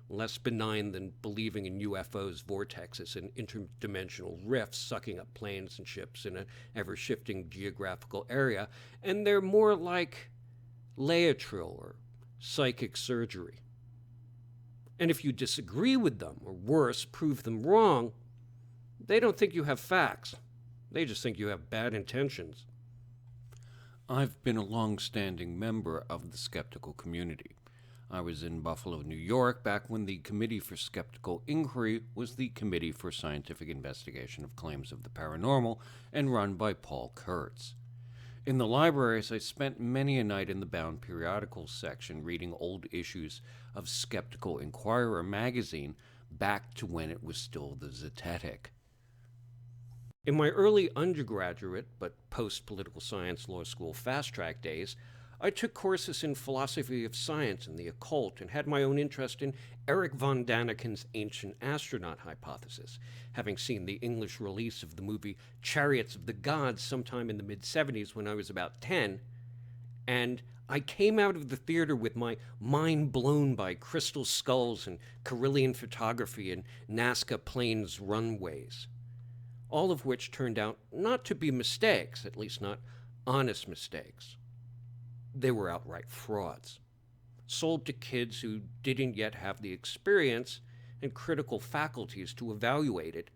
less benign than believing in UFOs, vortexes, and interdimensional rifts sucking up planes and ships in an ever-shifting geographical area, and they're more like Laetrile or psychic surgery. And if you disagree with them, or worse, prove them wrong, they don't think you have facts. They just think you have bad intentions. I've been a long-standing member of the skeptical community. I was in Buffalo, New York, back when the Committee for Skeptical Inquiry was the Committee for Scientific Investigation of Claims of the Paranormal and run by Paul Kurtz. In the libraries, I spent many a night in the bound periodicals section reading old issues of Skeptical Inquirer magazine back to when it was still the Zetetic. In my early undergraduate, but post-political science law school fast-track days, I took courses in philosophy of science and the occult and had my own interest in Erich von Daniken's ancient astronaut hypothesis, having seen the English release of the movie Chariots of the Gods sometime in the mid-70s when I was about 10, and I came out of the theater with my mind blown by crystal skulls and Carillion photography and Nazca Plains runways, all of which turned out not to be mistakes, at least not honest mistakes. They were outright frauds, sold to kids who didn't yet have the experience and critical faculties to evaluate it,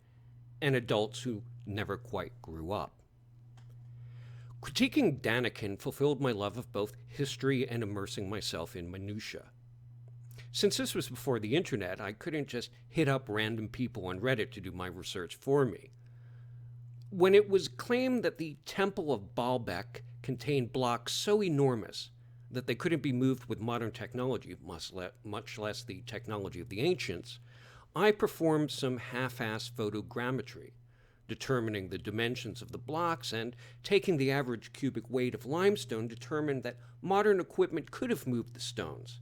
and adults who never quite grew up. Critiquing Daniken fulfilled my love of both history and immersing myself in minutiae. Since this was before the internet, I couldn't just hit up random people on Reddit to do my research for me. When it was claimed that the Temple of Baalbek contained blocks so enormous that they couldn't be moved with modern technology, much less the technology of the ancients, I performed some half-assed photogrammetry, determining the dimensions of the blocks and taking the average cubic weight of limestone determined that modern equipment could have moved the stones,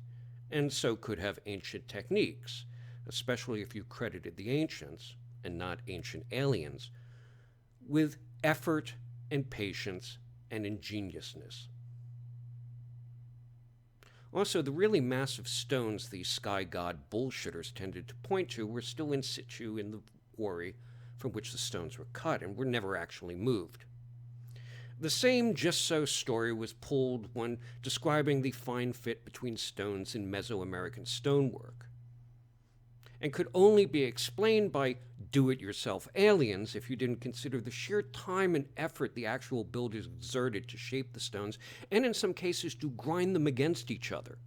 and so could have ancient techniques, especially if you credited the ancients, and not ancient aliens, with effort and patience and ingeniousness. Also, the really massive stones the sky god bullshitters tended to point to were still in situ in the quarry from which the stones were cut and were never actually moved. The same just-so story was pulled when describing the fine fit between stones in Mesoamerican stonework, and could only be explained by do-it-yourself aliens if you didn't consider the sheer time and effort the actual builders exerted to shape the stones, and in some cases to grind them against each other.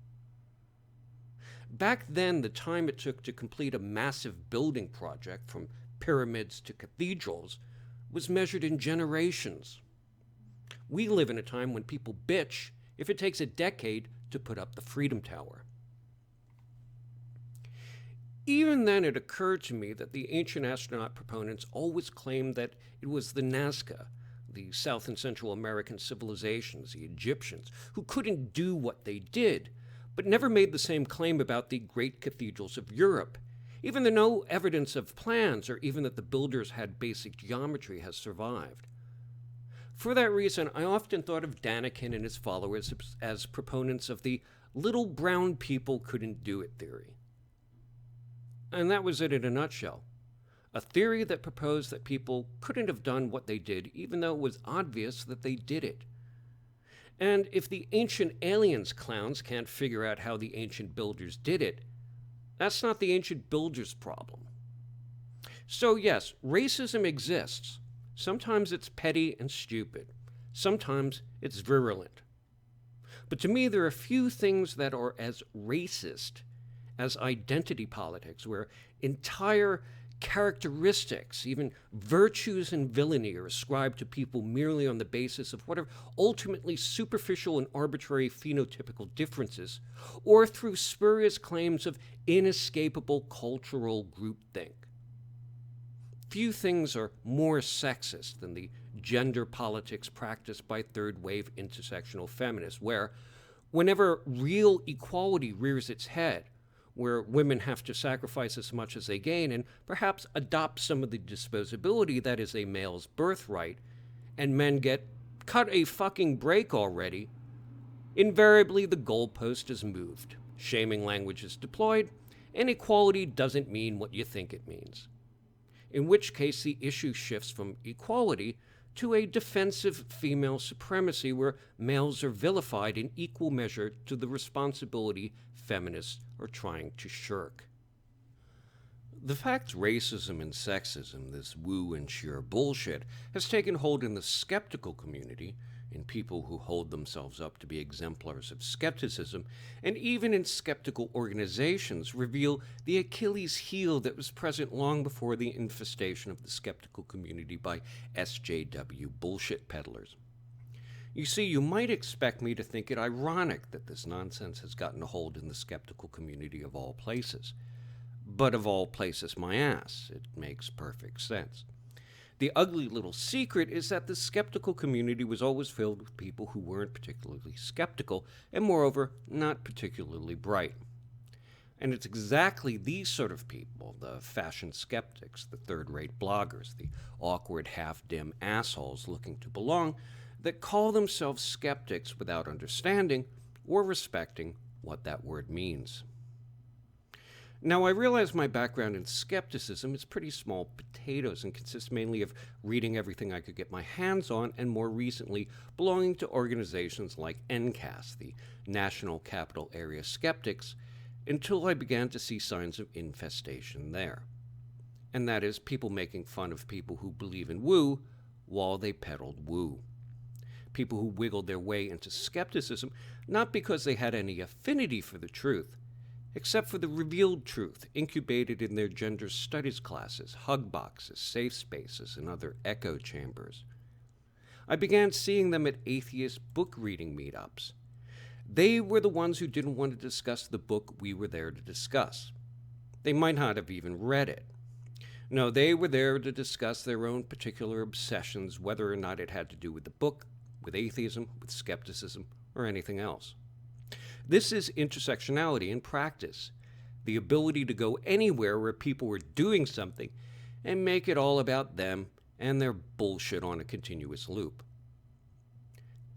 Back then, the time it took to complete a massive building project, from pyramids to cathedrals, was measured in generations. We live in a time when people bitch if it takes a decade to put up the Freedom Tower. Even then, it occurred to me that the ancient astronaut proponents always claimed that it was the Nazca, the South and Central American civilizations, the Egyptians, who couldn't do what they did, but never made the same claim about the great cathedrals of Europe, even though no evidence of plans or even that the builders had basic geometry has survived. For that reason, I often thought of Daniken and his followers as proponents of the little brown people couldn't do it theory. And that was it in a nutshell. A theory that proposed that people couldn't have done what they did, even though it was obvious that they did it. And if the ancient aliens clowns can't figure out how the ancient builders did it, that's not the ancient builders' problem. So yes, racism exists. Sometimes it's petty and stupid. Sometimes it's virulent. But to me, there are few things that are as racist as identity politics, where entire characteristics, even virtues and villainy, are ascribed to people merely on the basis of what are ultimately superficial and arbitrary phenotypical differences, or through spurious claims of inescapable cultural groupthink. Few things are more sexist than the gender politics practiced by third-wave intersectional feminists, where whenever real equality rears its head, where women have to sacrifice as much as they gain and perhaps adopt some of the disposability that is a male's birthright, and men get cut a fucking break already, invariably the goalpost is moved, shaming language is deployed, and equality doesn't mean what you think it means. In which case the issue shifts from equality to a defensive female supremacy where males are vilified in equal measure to the responsibility feminists are trying to shirk. The fact racism and sexism, this woo and sheer bullshit, has taken hold in the skeptical community, in people who hold themselves up to be exemplars of skepticism, and even in skeptical organizations, reveal the Achilles heel that was present long before the infestation of the skeptical community by SJW bullshit peddlers. You see, you might expect me to think it ironic that this nonsense has gotten a hold in the skeptical community of all places. But of all places, my ass. It makes perfect sense. The ugly little secret is that the skeptical community was always filled with people who weren't particularly skeptical, and moreover, not particularly bright. And it's exactly these sort of people, the fashion skeptics, the third-rate bloggers, the awkward half-dim assholes looking to belong, that call themselves skeptics without understanding or respecting what that word means. Now, I realize my background in skepticism is pretty small potatoes and consists mainly of reading everything I could get my hands on, and more recently belonging to organizations like NCAS, the National Capital Area Skeptics, until I began to see signs of infestation there. And that is people making fun of people who believe in woo while they peddled woo. People who wiggled their way into skepticism not because they had any affinity for the truth, except for the revealed truth incubated in their gender studies classes, hug boxes, safe spaces, and other echo chambers. I began seeing them at atheist book reading meetups. They were the ones who didn't want to discuss the book we were there to discuss. They might not have even read it. No, they were there to discuss their own particular obsessions, whether or not it had to do with the book, with atheism, with skepticism, or anything else. This is intersectionality in practice, the ability to go anywhere where people were doing something and make it all about them and their bullshit on a continuous loop.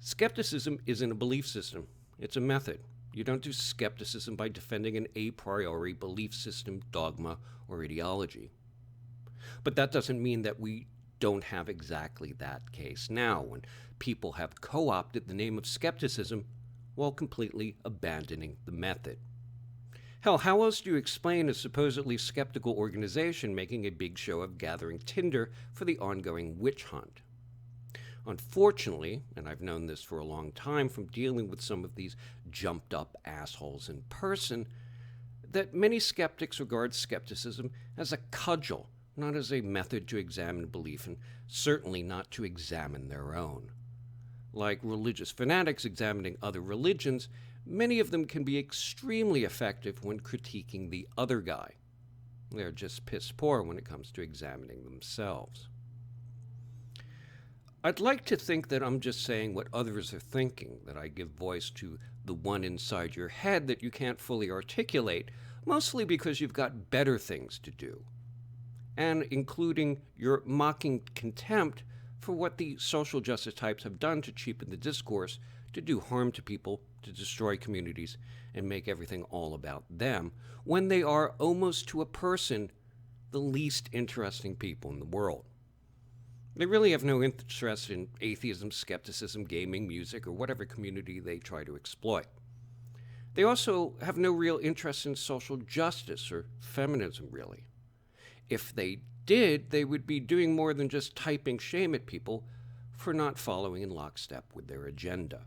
Skepticism isn't a belief system, it's a method. You don't do skepticism by defending an a priori belief system, dogma, or ideology. But that doesn't mean that we don't have exactly that case now, when people have co-opted the name of skepticism while completely abandoning the method. Hell, how else do you explain a supposedly skeptical organization making a big show of gathering tinder for the ongoing witch hunt? Unfortunately, and I've known this for a long time from dealing with some of these jumped-up assholes in person, that many skeptics regard skepticism as a cudgel, not as a method to examine belief, and certainly not to examine their own. Like religious fanatics examining other religions, many of them can be extremely effective when critiquing the other guy. They're just piss poor when it comes to examining themselves. I'd like to think that I'm just saying what others are thinking, that I give voice to the one inside your head that you can't fully articulate, mostly because you've got better things to do, and including your mocking contempt for what the social justice types have done to cheapen the discourse, to do harm to people, to destroy communities, and make everything all about them, when they are, almost to a person, the least interesting people in the world. They really have no interest in atheism, skepticism, gaming, music, or whatever community they try to exploit. They also have no real interest in social justice or feminism, really. If they did, they would be doing more than just typing shame at people for not following in lockstep with their agenda.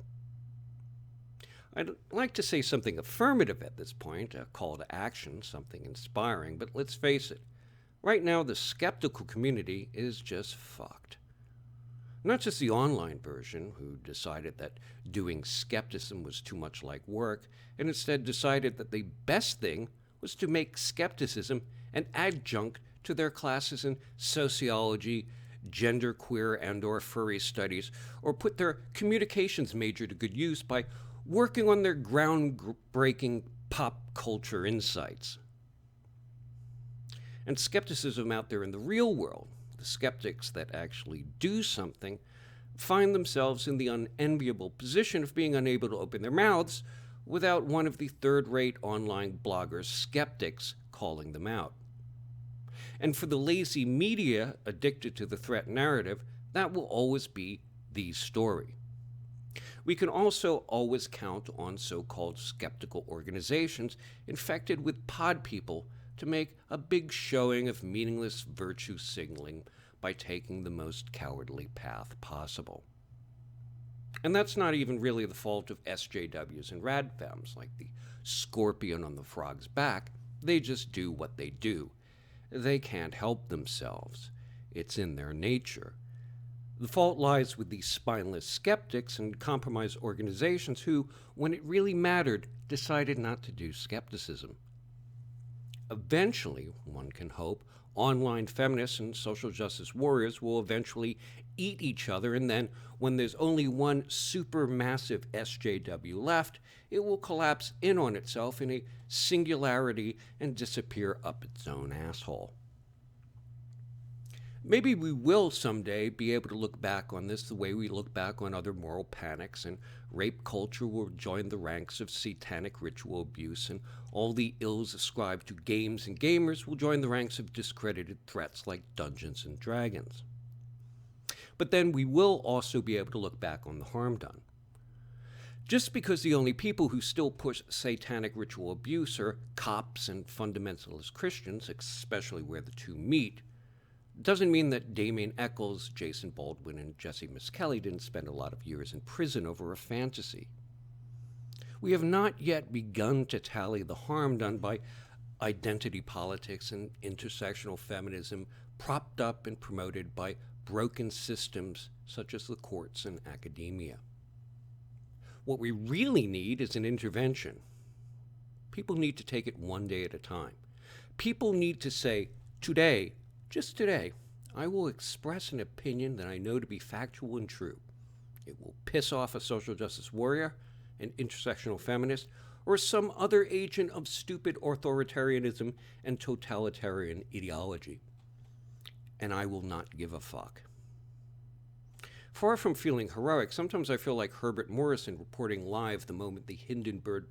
I'd like to say something affirmative at this point, a call to action, something inspiring, but let's face it, right now the skeptical community is just fucked. Not just the online version, who decided that doing skepticism was too much like work, and instead decided that the best thing was to make skepticism an adjunct to their classes in sociology, genderqueer and/or furry studies, or put their communications major to good use by working on their groundbreaking pop culture insights. And skepticism out there in the real world, the skeptics that actually do something, find themselves in the unenviable position of being unable to open their mouths without one of the third-rate online bloggers, skeptics, calling them out. And for the lazy media addicted to the threat narrative, that will always be the story. We can also always count on so-called skeptical organizations infected with pod people to make a big showing of meaningless virtue signaling by taking the most cowardly path possible. And that's not even really the fault of SJWs and radfems, like the scorpion on the frog's back. They just do what they do. They can't help themselves. It's in their nature. The fault lies with these spineless skeptics and compromised organizations who, when it really mattered, decided not to do skepticism. Eventually, one can hope, online feminists and social justice warriors will eventually eat each other, and then, when there's only one supermassive SJW left, it will collapse in on itself in a singularity and disappear up its own asshole. Maybe we will someday be able to look back on this the way we look back on other moral panics, and rape culture will join the ranks of satanic ritual abuse, and all the ills ascribed to games and gamers will join the ranks of discredited threats like Dungeons and Dragons. But then we will also be able to look back on the harm done. Just because the only people who still push satanic ritual abuse are cops and fundamentalist Christians, especially where the two meet, doesn't mean that Damien Eccles, Jason Baldwin, and Jesse Misskelley didn't spend a lot of years in prison over a fantasy. We have not yet begun to tally the harm done by identity politics and intersectional feminism propped up and promoted by broken systems such as the courts and academia. What we really need is an intervention. People need to take it one day at a time. People need to say, today, just today, I will express an opinion that I know to be factual and true. It will piss off a social justice warrior, an intersectional feminist, or some other agent of stupid authoritarianism and totalitarian ideology. And I will not give a fuck. Far from feeling heroic, sometimes I feel like Herbert Morrison reporting live the moment the Hindenburg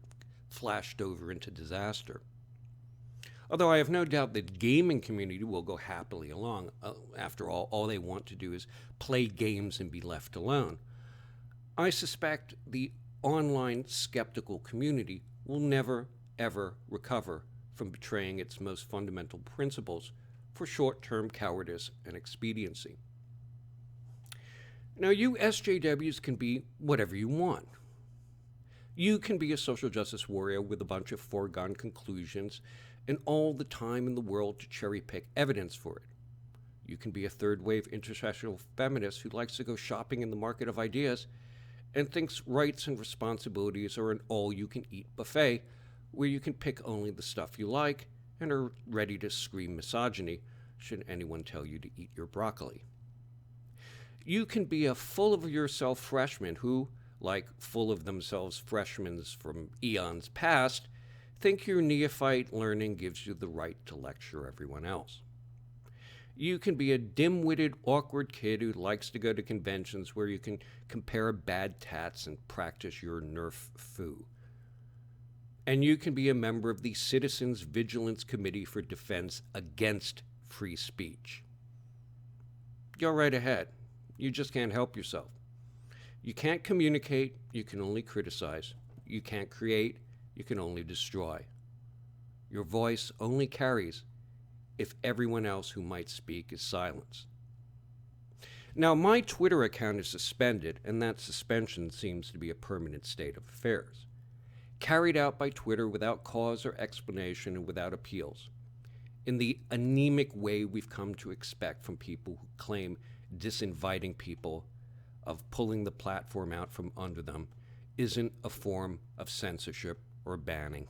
flashed over into disaster. Although I have no doubt the gaming community will go happily along. After all they want to do is play games and be left alone. I suspect the online skeptical community will never, ever recover from betraying its most fundamental principles for short-term cowardice and expediency. Now, you SJWs can be whatever you want. You can be a social justice warrior with a bunch of foregone conclusions and all the time in the world to cherry-pick evidence for it. You can be a third-wave intersectional feminist who likes to go shopping in the market of ideas and thinks rights and responsibilities are an all-you-can-eat buffet where you can pick only the stuff you like and are ready to scream misogyny should anyone tell you to eat your broccoli. You can be a full-of-yourself freshman who, like full-of-themselves freshmen from eons past, think your neophyte learning gives you the right to lecture everyone else. You can be a dim-witted, awkward kid who likes to go to conventions where you can compare bad tats and practice your Nerf foo. And you can be a member of the Citizens Vigilance Committee for Defense Against Free Speech. Go right ahead. You just can't help yourself. You can't communicate, you can only criticize. You can't create, you can only destroy. Your voice only carries if everyone else who might speak is silenced. Now, my Twitter account is suspended, and that suspension seems to be a permanent state of affairs, carried out by Twitter without cause or explanation and without appeals, in the anemic way we've come to expect from people who claim disinviting people of pulling the platform out from under them isn't a form of censorship or banning.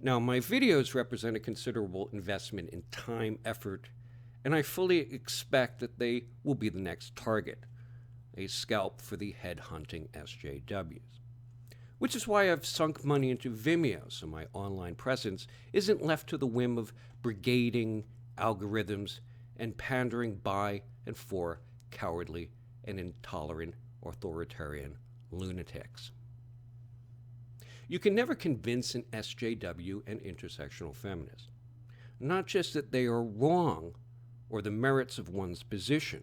Now, my videos represent a considerable investment in time, effort, and I fully expect that they will be the next target, a scalp for the head-hunting SJWs. Which is why I've sunk money into Vimeo, so my online presence isn't left to the whim of brigading algorithms and pandering by and for cowardly and intolerant authoritarian lunatics. You can never convince an SJW and intersectional feminist, not just that they are wrong or the merits of one's position.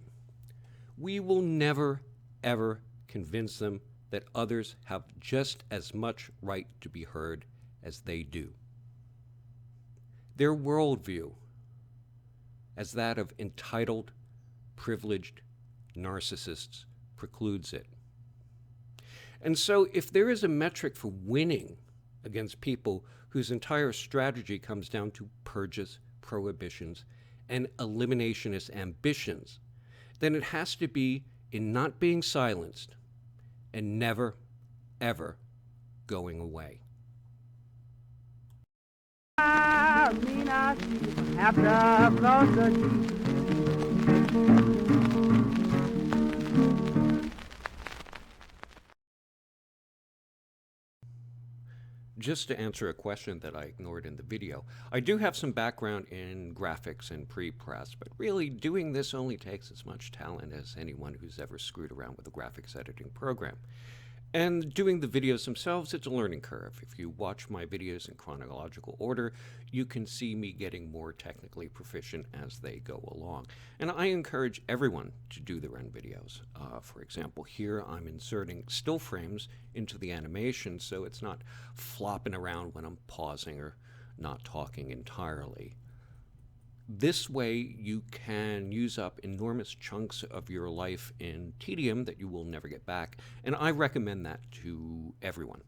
We will never, ever convince them that others have just as much right to be heard as they do. Their worldview, as that of entitled, privileged narcissists, precludes it. And so if there is a metric for winning against people whose entire strategy comes down to purges, prohibitions, and eliminationist ambitions, then it has to be in not being silenced and never, ever going away. Just to answer a question that I ignored in the video, I do have some background in graphics and pre-press, but really doing this only takes as much talent as anyone who's ever screwed around with a graphics editing program. And doing the videos themselves, it's a learning curve. If you watch my videos in chronological order, you can see me getting more technically proficient as they go along. And I encourage everyone to do their own videos. For example, here I'm inserting still frames into the animation so it's not flopping around when I'm pausing or not talking entirely. This way you can use up enormous chunks of your life in tedium that you will never get back, and I recommend that to everyone.